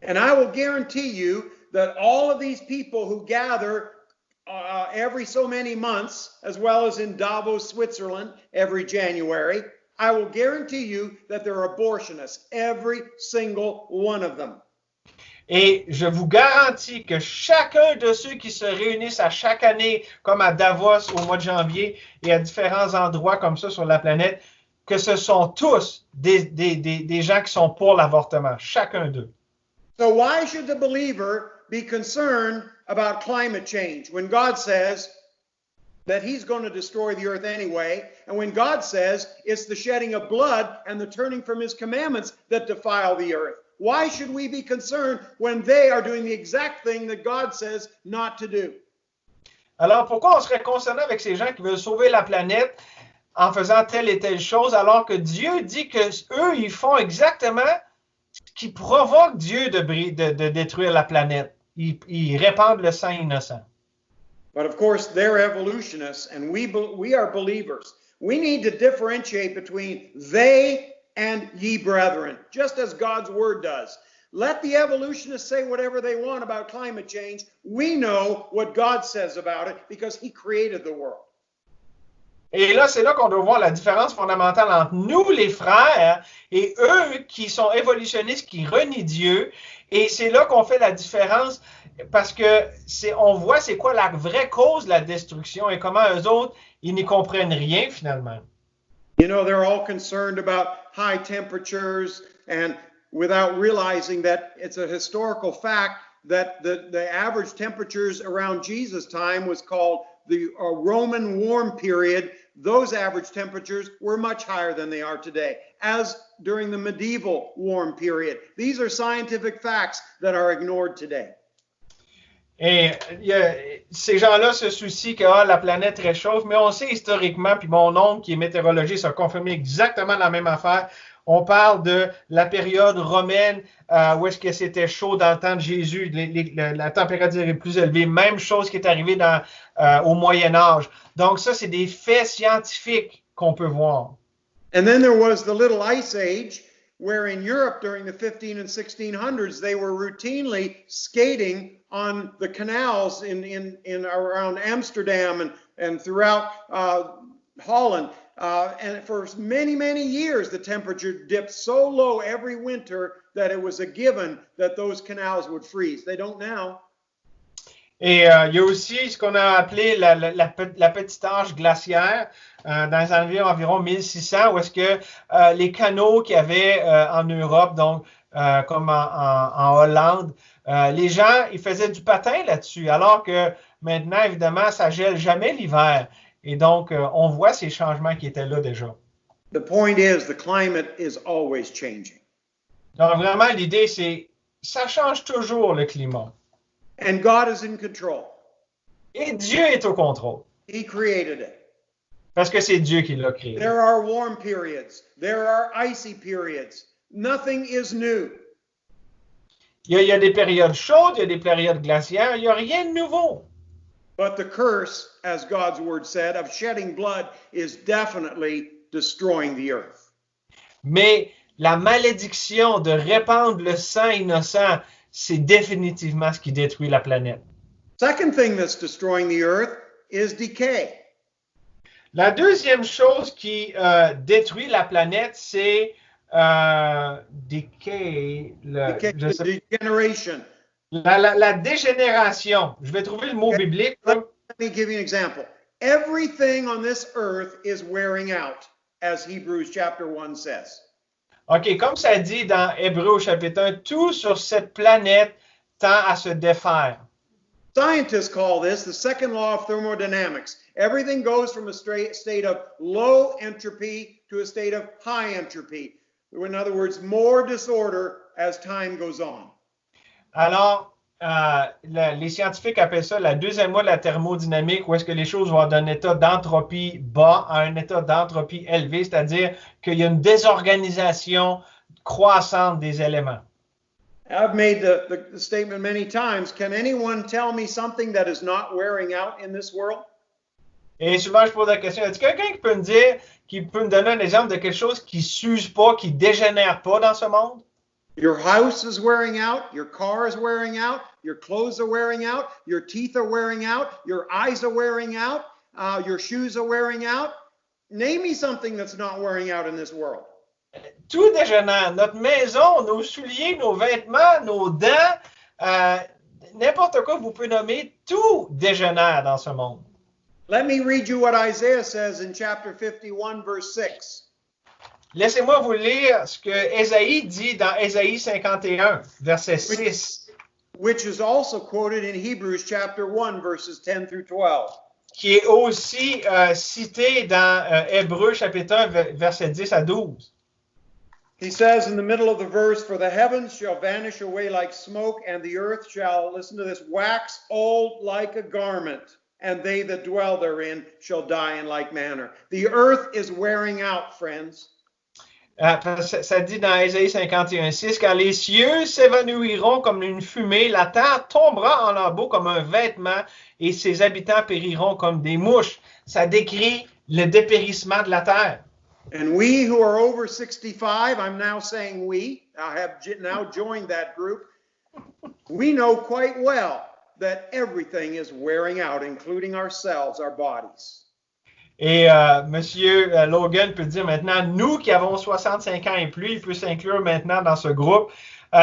Speaker 2: And I will guarantee you that all of these people who gather every so many months, as well as in Davos, Switzerland, every January, I will guarantee you that they're abortionists, every single one of them.
Speaker 1: Et je vous garantis que chacun de ceux qui se réunissent à chaque année, comme à Davos au mois de janvier et à différents endroits comme ça sur la planète, que ce sont tous des gens qui sont pour l'avortement, chacun d'eux.
Speaker 2: So why should the believer be concerned about climate change when God says that he's going to destroy the earth anyway, and when God says it's the shedding of blood and the turning from his commandments that defile the earth? Why should we be concerned when they are doing the exact thing that God says not to do?
Speaker 1: Alors, pourquoi on serait concerné avec ces gens qui veulent sauver la planète en faisant telle et telle chose, alors que Dieu dit que eux, ils font exactement ce qui provoque Dieu de détruire la planète. Ils répandent le sang innocent.
Speaker 2: But of course, they're evolutionists, and we are believers. We need to differentiate between they and ye brethren, just as God's word does. Let the evolutionists say whatever they want about climate change. We know what God says about it because he created the world.
Speaker 1: Et là, c'est là qu'on doit voir la différence fondamentale entre nous, les frères, et eux qui sont évolutionnistes, qui renient Dieu. Et c'est là qu'on fait la différence parce que on voit c'est quoi la vraie cause de la destruction et comment eux autres, ils n'y comprennent rien finalement.
Speaker 2: You know, they're all concerned about high temperatures and without realizing that it's a historical fact that the average temperatures around Jesus' time was called the Roman warm period. Those average temperatures were much higher than they are today, as during the medieval warm period. These are scientific facts that are ignored today.
Speaker 1: Et ces gens-là se soucient que la planète réchauffe, mais on sait historiquement, puis mon oncle qui est météorologiste a confirmé exactement la même affaire. On parle de la période romaine où est-ce que c'était chaud dans le temps de Jésus, la température est plus élevée. Même chose qui est arrivée au Moyen Âge. Donc ça, c'est des faits scientifiques qu'on peut voir.
Speaker 2: And then there was the Little Ice Age, where in Europe during the 15 and 1600s, they were routinely skating on the canals in around Amsterdam and throughout Holland. And for many, many years, the temperature dipped so low every winter that it was a given that those canals would freeze. They don't now.
Speaker 1: Et il y a aussi ce qu'on a appelé la petite âge glaciaire dans les années environ 1600, où est-ce que les canaux qu'il y avait en Europe, donc comme en Hollande, les gens, ils faisaient du patin là-dessus, alors que maintenant, évidemment, ça gèle jamais l'hiver. Et donc, on voit ces changements qui étaient là déjà.
Speaker 2: The point is, the climate is always changing.
Speaker 1: Donc, vraiment, l'idée, c'est ça change toujours le climat.
Speaker 2: And God is in control.
Speaker 1: Et Dieu est au contrôle.
Speaker 2: He created it.
Speaker 1: Parce que c'est Dieu qui l'a créé.
Speaker 2: There are warm periods. There are icy periods. Nothing is new.
Speaker 1: Il y a des périodes chaudes, il y a des périodes glaciaires, il n'y a rien de nouveau.
Speaker 2: But the curse, as God's word said, of shedding blood is definitely destroying the earth.
Speaker 1: Mais la malédiction de répandre le sang innocent, c'est définitivement ce qui détruit la planète.
Speaker 2: Second thing that's destroying the earth is decay.
Speaker 1: La deuxième chose qui détruit la planète, c'est
Speaker 2: Decay, degeneration.
Speaker 1: La dégénération. Je vais trouver le mot biblique.
Speaker 2: Let me give you an example. Everything on this earth is wearing out, as Hebrews chapter 1 says.
Speaker 1: OK, comme ça dit dans Hébreux chapitre 1, tout sur cette planète tend à se défaire.
Speaker 2: Scientists call this the second law of thermodynamics. Everything goes from a state of low entropy to a state of high entropy. In other words, more disorder as time goes on.
Speaker 1: Alors, les scientifiques appellent ça la deuxième loi de la thermodynamique, où est-ce que les choses vont d'un état d'entropie bas à un état d'entropie élevé, c'est-à-dire qu'il y a une désorganisation croissante des éléments.
Speaker 2: I've made the statement many times. Can anyone tell me something that is not wearing out in this world?
Speaker 1: Et souvent, je pose la question, est-ce quelqu'un qui peut me dire, qui peut me donner un exemple de quelque chose qui ne s'use pas, qui ne dégénère pas dans ce monde?
Speaker 2: Your house is wearing out, your car is wearing out, your clothes are wearing out, your teeth are wearing out, your eyes are wearing out, your shoes are wearing out. Name me something that's not wearing out in this world.
Speaker 1: Tout dégénère. Notre maison, nos souliers, nos vêtements, nos dents, n'importe quoi vous pouvez nommer, tout dégénère dans ce monde.
Speaker 2: Let me read you what Isaiah says in chapter 51, verse 6.
Speaker 1: Laissez-moi vous lire ce que Ésaïe dit dans Ésaïe 51, verset 6.
Speaker 2: Which is also quoted in Hebrews chapter 1, verses 10 through 12.
Speaker 1: Qui est aussi cité dans Hébreux chapitre 1, verset 10 à 12.
Speaker 2: He says in the middle of the verse, for the heavens shall vanish away like smoke, and the earth shall, listen to this, wax old like a garment, and they that dwell therein shall die in like manner. The earth is wearing out, friends.
Speaker 1: Ça dit dans Ésaïe 51, 6, car les cieux s'évanouiront comme une fumée, la terre tombera en lambeaux comme un vêtement, et ses habitants périront comme des mouches. Ça décrit le dépérissement de la terre.
Speaker 2: And we who are over 65, I'm now saying we, I have now joined that group, we know quite well that everything is wearing out, including ourselves, our bodies.
Speaker 1: Et Monsieur Logan peut dire maintenant, nous qui avons 65 ans et plus, il peut s'inclure maintenant dans ce groupe,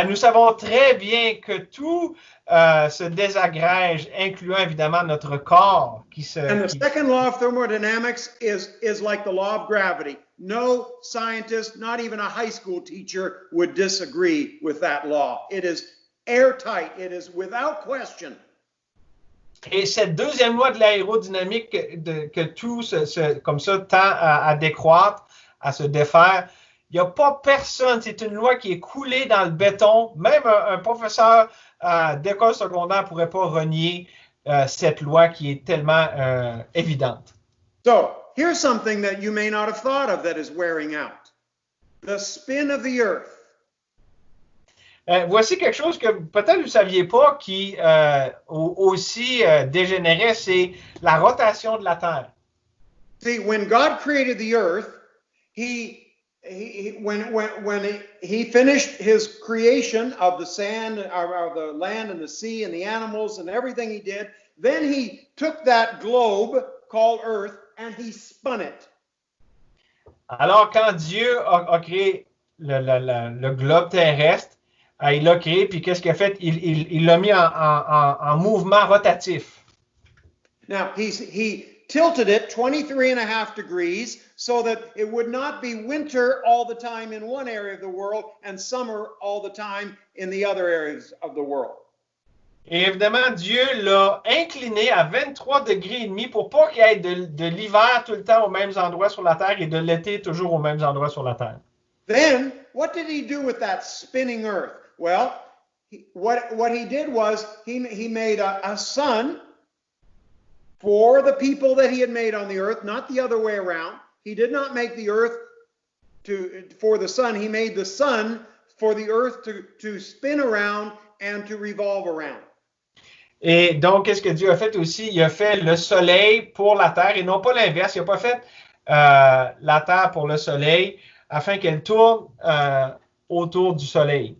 Speaker 1: nous savons très bien que tout se désagrège, incluant évidemment notre corps qui se...
Speaker 2: And the second law of thermodynamics is like the law of gravity. No scientist, not even a high school teacher, would disagree with that law. It is airtight. It is without question.
Speaker 1: Et cette deuxième loi de l'aérodynamique, que tout comme ça tend à décroître, à se défaire, il n'y a pas personne, c'est une loi qui est coulée dans le béton. Même un professeur d'école secondaire ne pourrait pas renier cette loi qui est tellement évidente.
Speaker 2: So, here's something that you may not have thought of that is wearing out. The spin of the earth.
Speaker 1: Voici quelque chose que peut-être vous ne saviez pas qui aussi dégénérait, c'est la rotation de la Terre.
Speaker 2: See, when God created the earth, when he finished his creation of the sand, of the land and the sea and the animals and everything he did, then he took that globe called earth and he spun it.
Speaker 1: Alors, quand Dieu a créé le globe terrestre, il l'a créé, puis qu'est-ce qu'il a fait? Il l'a mis en mouvement rotatif.
Speaker 2: Now, he tilted it 23.5 degrees so that it would not be winter all the time in one area of the world and summer all the time in the other areas of the world.
Speaker 1: Et évidemment, Dieu l'a incliné à 23 degrés et demi pour pas qu'il y ait de l'hiver tout le temps aux mêmes endroits sur la Terre et de l'été toujours aux mêmes endroits sur la Terre.
Speaker 2: Then, what did he do with that spinning earth? Well, what he did was he made a sun for the people that he had made on the earth, not the other way around. He did not make the earth for the sun. He made the sun for the earth to spin around and to revolve around.
Speaker 1: Et donc, qu'est-ce que Dieu a fait aussi? Il a fait le soleil pour la terre et non pas l'inverse. Il n'a pas fait la terre pour le soleil afin qu'elle tourne autour du soleil.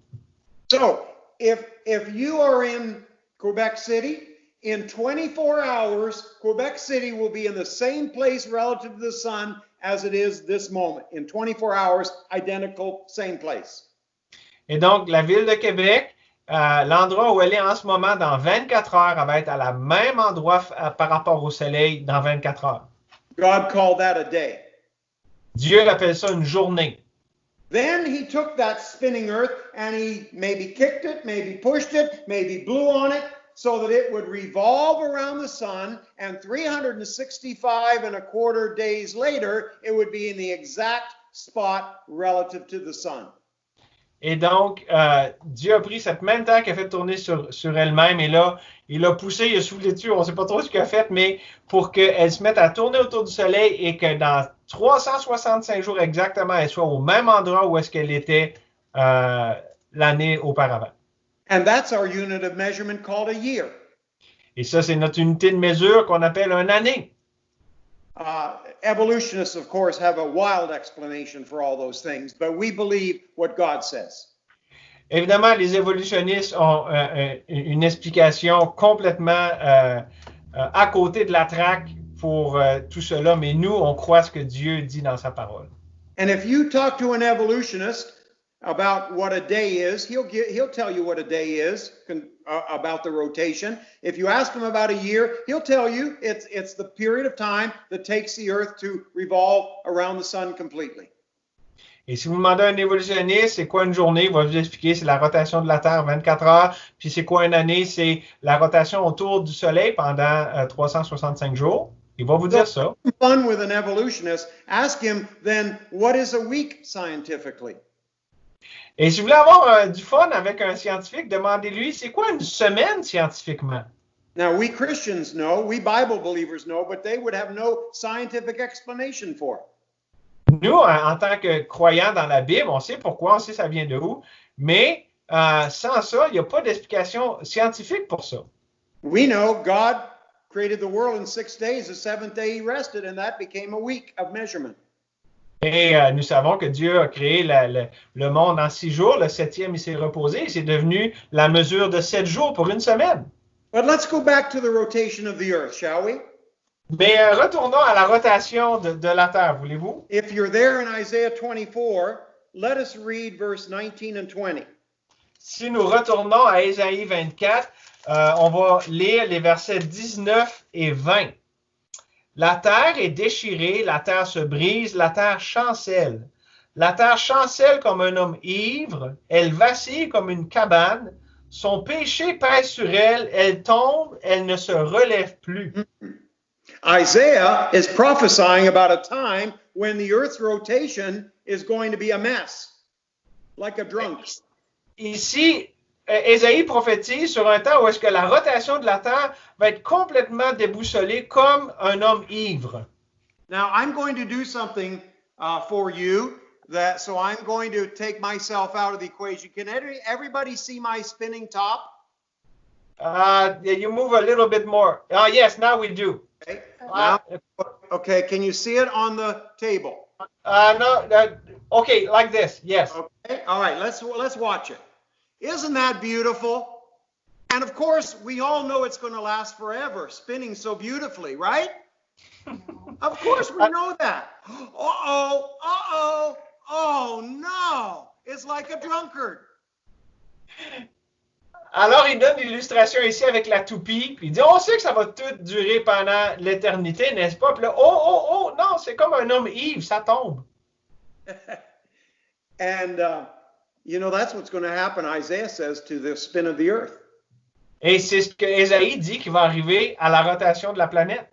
Speaker 2: So, if you are in Quebec City, in 24 hours, Quebec City will be in the same place relative to the sun as it is this moment. In 24 hours, identical, same place.
Speaker 1: Et donc, la ville de Québec, l'endroit où elle est en ce moment, dans 24 heures, elle va être à la même endroit par rapport au soleil dans 24 heures.
Speaker 2: God called that a day.
Speaker 1: Dieu appelle ça une journée.
Speaker 2: Then he took that spinning earth and he maybe kicked it, maybe pushed it, maybe blew on it so that it would revolve around the sun, and 365 and a quarter days later, it would be in the exact spot relative to the sun.
Speaker 1: Et donc, Dieu a pris cette même terre qu'il a fait tourner sur elle-même, et là, il a poussé, il a soufflé dessus, on ne sait pas trop ce qu'il a fait, mais pour qu'elle se mette à tourner autour du soleil et que dans 365 jours exactement, elle soit au même endroit où est-ce qu'elle était l'année auparavant.
Speaker 2: And that's our unit of measurement called a year.
Speaker 1: Et ça, c'est notre unité de mesure qu'on appelle une année.
Speaker 2: Evolutionists, of course, have a wild explanation for all those things, but we believe what God says.
Speaker 1: Évidemment, les évolutionnistes ont une explication complètement à côté de la traque pour tout cela, mais nous, on croit ce que Dieu dit dans sa parole.
Speaker 2: And if you talk to an evolutionist about what a day is, he'll tell you what a day is about the rotation. If you ask him about a year, he'll tell you it's the period of time that takes the earth to revolve around the sun completely.
Speaker 1: Et si vous demandez à un évolutionniste, c'est quoi une journée, il va vous expliquer, c'est la rotation de la Terre 24 heures. Puis c'est quoi une année, c'est la rotation autour du Soleil pendant 365 jours. Il va vous dire ça.
Speaker 2: Fun with an evolutionist, ask him then, what is a week scientifically?
Speaker 1: Et si vous voulez avoir du fun avec un scientifique, demandez-lui, c'est quoi une semaine scientifiquement?
Speaker 2: Now, we Christians know, we Bible believers know, but they would have no scientific explanation for it.
Speaker 1: Nous, en tant que croyants dans la Bible, on sait pourquoi, on sait ça vient de où, mais sans ça, il n'y a pas d'explication scientifique pour ça.
Speaker 2: We know God created the world in 6 days, the seventh day he rested, and that became a week of measurement.
Speaker 1: Et nous savons que Dieu a créé le monde en 6 jours, le 7e il s'est reposé, et c'est devenu la mesure de 7 jours pour une semaine.
Speaker 2: But let's go back to the rotation of the earth, shall we?
Speaker 1: Mais retournons à la rotation de la Terre, voulez-vous?
Speaker 2: If you're there in Isaiah 24, let us read verse 19 and 20.
Speaker 1: Si nous retournons à Ésaïe 24, on va lire les versets 19 et 20. La terre est déchirée, la terre se brise, la terre chancelle. La terre chancelle comme un homme ivre, elle vacille comme une cabane. Son péché pèse sur elle, elle tombe, elle ne se relève plus.
Speaker 2: Isaiah is prophesying about a time when the earth's rotation is going to be a mess, like a drunk.
Speaker 1: Ici, Ésaïe prophétise sur un temps où est-ce que la rotation de la Terre va être complètement déboussolée comme un homme ivre.
Speaker 2: Now, I'm going to do something for you, so I'm going to take myself out of the equation. Can everybody see my spinning top?
Speaker 1: You move a little bit more. Yes, now we do.
Speaker 2: Okay. Okay, can you see it on the table?
Speaker 1: No, okay, like this, yes.
Speaker 2: Okay, all right, let's watch it. Isn't that beautiful? And of course, we all know it's going to last forever, spinning so beautifully, right? Of course, we know that. Oh no, it's like a drunkard.
Speaker 1: Alors, il donne l'illustration ici avec la toupie, puis il dit, on sait que ça va tout durer pendant l'éternité, n'est-ce pas? Puis là, non, c'est comme un homme ivre, ça tombe.
Speaker 2: And, you know, that's what's going to happen, Isaiah says, to the spin of the earth.
Speaker 1: Et c'est ce que Ésaïe dit qui va arriver à la rotation de la planète.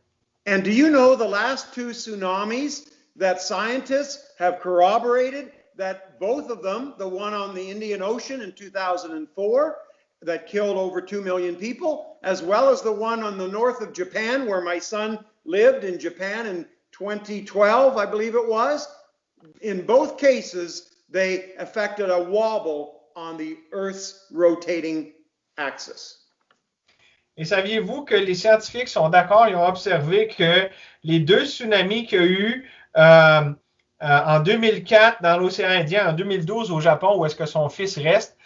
Speaker 2: And do you know the last two tsunamis that scientists have corroborated that both of them, the one on the Indian Ocean in 2004 that killed over 2 million people, as well as the one on the north of Japan where my son lived in Japan in 2012, I believe it was. In both cases, they affected a wobble on the Earth's rotating axis.
Speaker 1: Et saviez-vous que les scientifiques sont d'accord, ils ont observé que les deux tsunamis qu'il y a eu en 2004 dans l'océan Indien, en 2012 au Japon, où est-ce que son fils reste,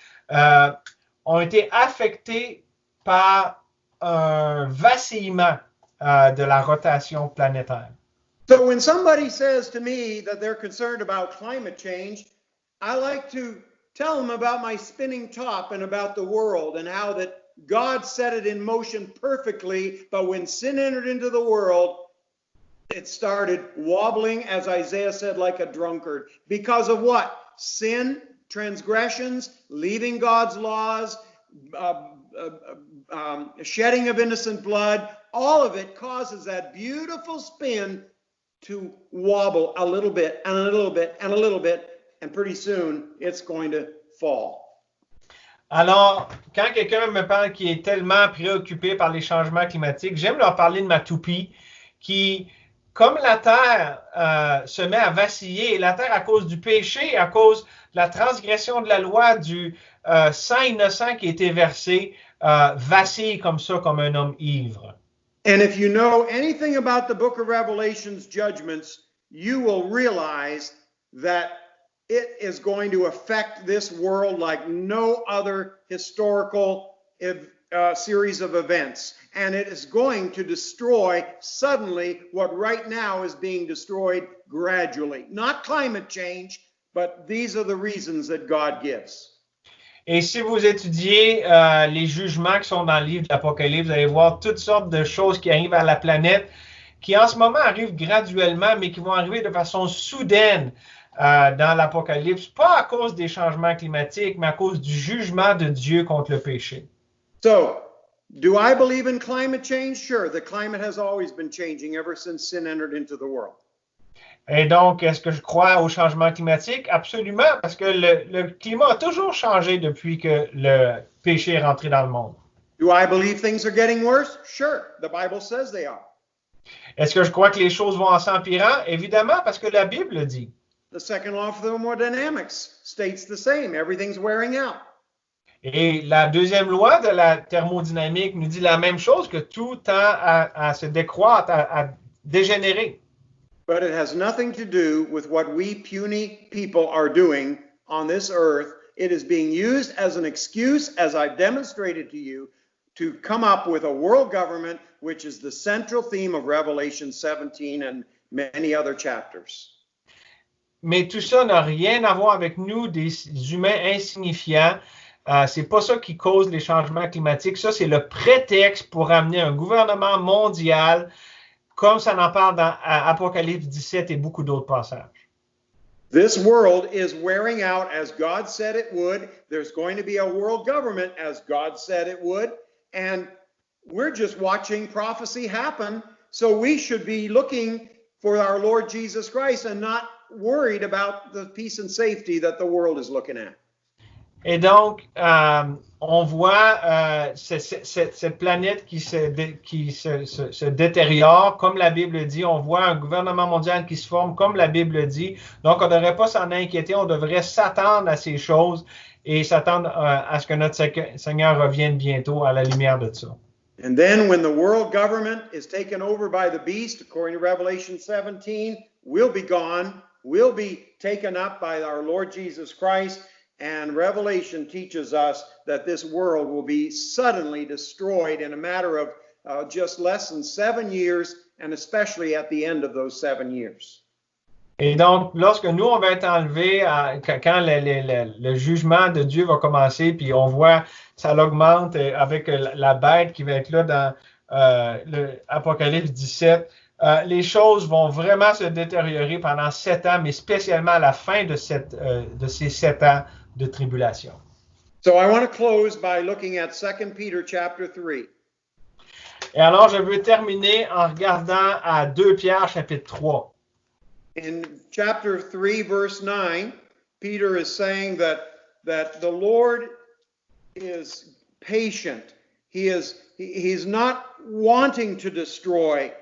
Speaker 1: ont été affectés par un vacillement de la rotation planétaire.
Speaker 2: So when somebody says to me that they're concerned about climate change, I like to tell them about my spinning top and about the world and how that God set it in motion perfectly, but when sin entered into the world, it started wobbling, as Isaiah said, like a drunkard. Because of what? Sin, transgressions, leaving God's laws, shedding of innocent blood, all of it causes that beautiful spin to wobble a little bit and a little bit and a little bit, and pretty soon it's going to fall.
Speaker 1: Alors, quand quelqu'un me parle qui est tellement préoccupé par les changements climatiques, j'aime leur parler de ma toupie qui, comme la Terre se met à vaciller, et la Terre à cause du péché, à cause de la transgression de la loi du sang innocent qui a été versé, vacille comme ça, comme un homme ivre.
Speaker 2: And if you know anything about the book of Revelation's judgments, you will realize that it is going to affect this world like no other historical series of events. And it is going to destroy suddenly what right now is being destroyed gradually. Not climate change, but these are the reasons that God gives.
Speaker 1: Et si vous étudiez les jugements qui sont dans le livre de l'Apocalypse, vous allez voir toutes sortes de choses qui arrivent à la planète, qui en ce moment arrivent graduellement, mais qui vont arriver de façon soudaine dans l'Apocalypse, pas à cause des changements climatiques, mais à cause du jugement de Dieu contre le péché.
Speaker 2: So, do I believe in climate change? Sure, the climate has always been changing ever since sin entered into the world.
Speaker 1: Et donc, est-ce que je crois au changement climatique? Absolument, parce que le climat a toujours changé depuis que le péché est rentré dans le monde.
Speaker 2: Do I believe things are getting worse? Sure, the Bible says they are.
Speaker 1: Est-ce que je crois que les choses vont en s'empirant? Évidemment, parce que la Bible le dit.
Speaker 2: The second law of thermodynamics states the same. Everything's wearing out.
Speaker 1: Et la deuxième loi de la thermodynamique nous dit la même chose, que tout tend à se décroître, à dégénérer.
Speaker 2: But it has nothing to do with what we puny people are doing on this earth. It is being used as an excuse, as I've demonstrated to you, to come up with a world government, which is the central theme of Revelation 17 and many other chapters.
Speaker 1: Mais tout ça n'a rien à voir avec nous, des humains insignifiants. C'est pas ça qui cause les changements climatiques. Ça, c'est le prétexte pour amener un gouvernement mondial, comme ça en parle dans Apocalypse 17 et beaucoup d'autres passages.
Speaker 2: This world is wearing out as God said it would. There's going to be a world government as God said it would. And we're just watching prophecy happen. So we should be looking for our Lord Jesus Christ and not worried about the peace and safety that the world is looking at.
Speaker 1: Et donc, on voit cette planète qui se détériore, comme la Bible dit. On voit un gouvernement mondial qui se forme, comme la Bible dit. Donc, on ne devrait pas s'en inquiéter. On devrait s'attendre à ces choses et s'attendre à ce que notre Seigneur revienne bientôt à la lumière de ça.
Speaker 2: And then when the world government is taken over by the beast, according to Revelation 17, we'll be gone. We'll be taken up by our Lord Jesus Christ. And Revelation teaches us that this world will be suddenly destroyed in a matter of just less than 7 years, and especially at the end of those 7 years.
Speaker 1: Et donc, lorsque nous, on va être enlevés, quand le jugement de Dieu va commencer, puis on voit ça l'augmente avec la bête qui va être là dans l'Apocalypse 17, les choses vont vraiment se détériorer pendant 7 ans, mais spécialement à la fin de ces 7 ans de tribulation.
Speaker 2: So I want to close by looking at 2 Peter chapter 3.
Speaker 1: Et alors, je veux terminer en regardant à 2 Pierre chapitre 3.
Speaker 2: In chapter 3, verse 9, Peter is saying that the Lord is patient. He's not wanting to destroy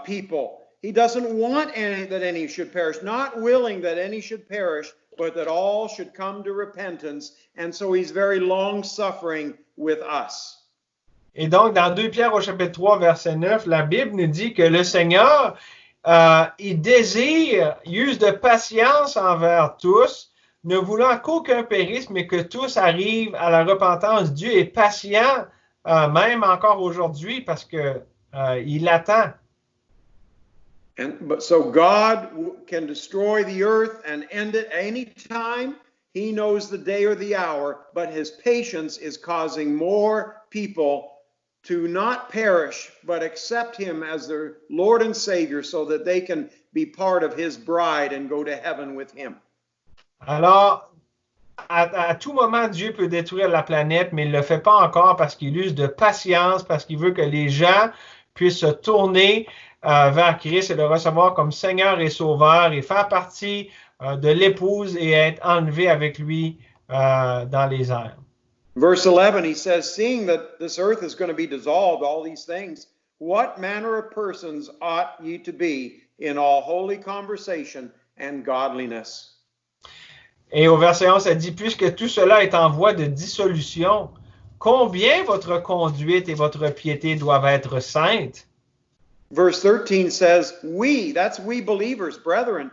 Speaker 2: people. He doesn't want that any should perish, not willing that any should perish, but that all should come to repentance. And so he's very long-suffering with us.
Speaker 1: Et donc, dans 2 Pierre au chapitre 3, verset 9, la Bible nous dit que le Seigneur, il désire, il use de patience envers tous, ne voulant qu'aucun périsse, mais que tous arrivent à la repentance. Dieu est patient, même encore aujourd'hui, parce que il attend.
Speaker 2: So God can destroy the earth and end it any time. He knows the day or the hour, but his patience is causing more people to not perish, but accept him as their Lord and Savior so that they can be part of his bride and go to heaven with him.
Speaker 1: Alors, à tout moment, Dieu peut détruire la planète, mais il ne le fait pas encore parce qu'il use de patience, parce qu'il veut que les gens puissent se tourner vers Christ et le recevoir comme Seigneur et Sauveur et faire partie de l'épouse et être enlevé avec lui dans les airs.
Speaker 2: Verse 11, he says, seeing that this earth is going to be dissolved, all these things, what manner of persons ought ye to be in all holy conversation and godliness?
Speaker 1: Et au verset 11, ça dit, puisque tout cela est en voie de dissolution, combien votre conduite et votre piété doivent être saintes?
Speaker 2: Verse 13 says, that's we believers, brethren,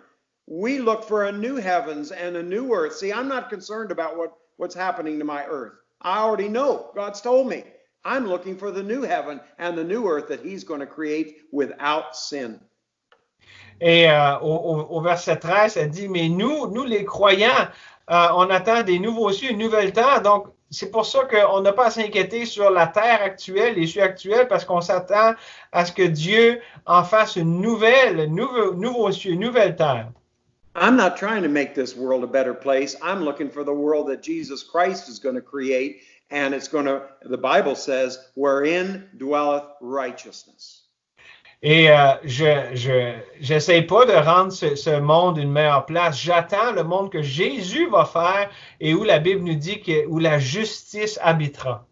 Speaker 2: we look for a new heavens and a new earth. See, I'm not concerned about what's happening to my earth. I already know. God's told me. I'm looking for the new heaven and the new earth that he's going to create without sin.
Speaker 1: Et au verset 13, ça dit, mais nous les croyants, on attend des nouveaux cieux, une nouvelle terre. Donc, c'est pour ça qu'on n'a pas à s'inquiéter sur la terre actuelle, les cieux actuels, parce qu'on s'attend à ce que Dieu en fasse une nouveau cieux, une nouvelle terre.
Speaker 2: I'm not trying to make this world a better place. I'm looking for the world that Jesus Christ is going to create, and the Bible says, wherein dwelleth righteousness.
Speaker 1: Et j'essaie pas de rendre ce monde une meilleure place. J'attends le monde que Jésus va faire et où la Bible nous dit où la justice habitera.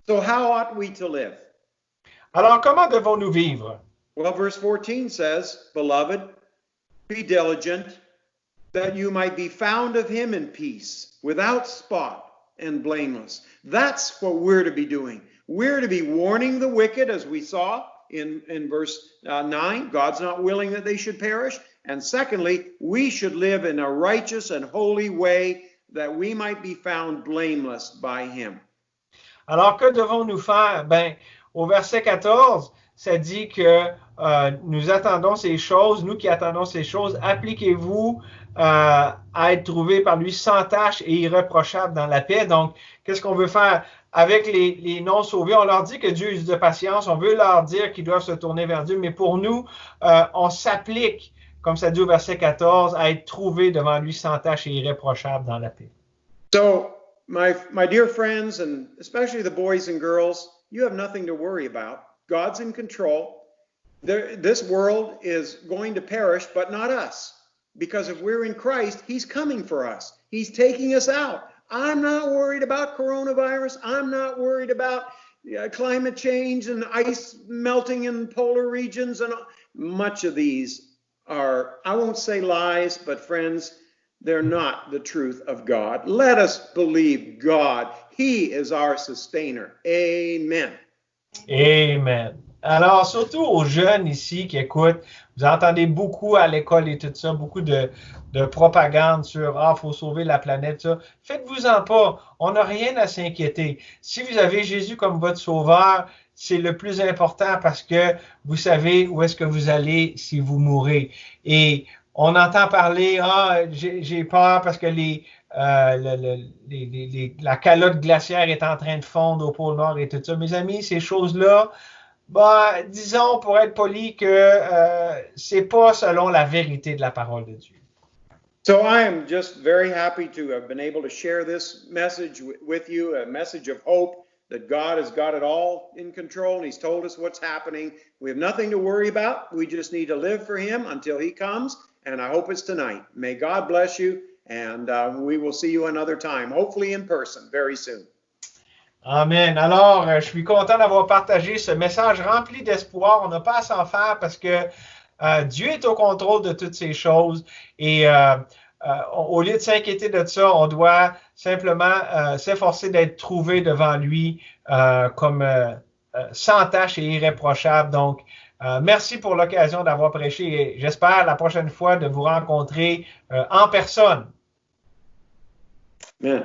Speaker 2: So how ought we to live?
Speaker 1: Alors, comment devons-nous vivre?
Speaker 2: Well, verse 14 says, beloved, be diligent, that you might be found of him in peace, without spot and blameless. That's what we're to be doing. We're to be warning the wicked, as we saw in verse 9. God's not willing that they should perish. And secondly, we should live in a righteous and holy way that we might be found blameless by him.
Speaker 1: Alors, que devons-nous faire? Ben, au verset 14, ça dit que nous attendons ces choses, nous qui attendons ces choses, appliquez-vous à être trouvés par lui sans tache et irréprochable dans la paix. Donc, qu'est-ce qu'on veut faire? Avec les non-sauvés, on leur dit que Dieu use de patience, on veut leur dire qu'ils doivent se tourner vers Dieu, mais pour nous, on s'applique, comme ça dit au verset 14, à être trouvés devant lui sans tache et irréprochable dans la paix.
Speaker 2: So, my dear friends, and especially the boys and girls, you have nothing to worry about. God's in control. This world is going to perish, but not us. Because if we're in Christ, he's coming for us. He's taking us out. I'm not worried about coronavirus. I'm not worried about climate change and ice melting in polar regions. And much of these are, I won't say lies, but friends, they're not the truth of God. Let us believe God. He is our sustainer. Amen.
Speaker 1: Amen. Alors, surtout aux jeunes ici qui écoutent, vous entendez beaucoup à l'école et tout ça, beaucoup de propagande sur « Ah, il faut sauver la planète », ça. Faites-vous-en pas. On n'a rien à s'inquiéter. Si vous avez Jésus comme votre sauveur, c'est le plus important parce que vous savez où est-ce que vous allez si vous mourrez. Et on entend parler « Ah, j'ai peur parce que la calotte glaciaire est en train de fondre au pôle Nord et tout ça. » Mes amis, ces choses-là, ben, disons, pour être poli, que c'est pas selon la vérité de la parole de Dieu.
Speaker 2: So I am just very happy to have been able to share this message with you, a message of hope that God has got it all in control and He's told us what's happening. We have nothing to worry about. We just need to live for Him until He comes, and I hope it's tonight. May God bless you, and we will see you another time, hopefully in person, very soon.
Speaker 1: Amen. Alors, je suis content d'avoir partagé ce message rempli d'espoir. On n'a pas à s'en faire parce que Dieu est au contrôle de toutes ces choses et au lieu de s'inquiéter de ça, on doit simplement s'efforcer d'être trouvé devant lui comme sans tâche et irréprochable. Donc, merci pour l'occasion d'avoir prêché et j'espère la prochaine fois de vous rencontrer en personne.
Speaker 2: Amen.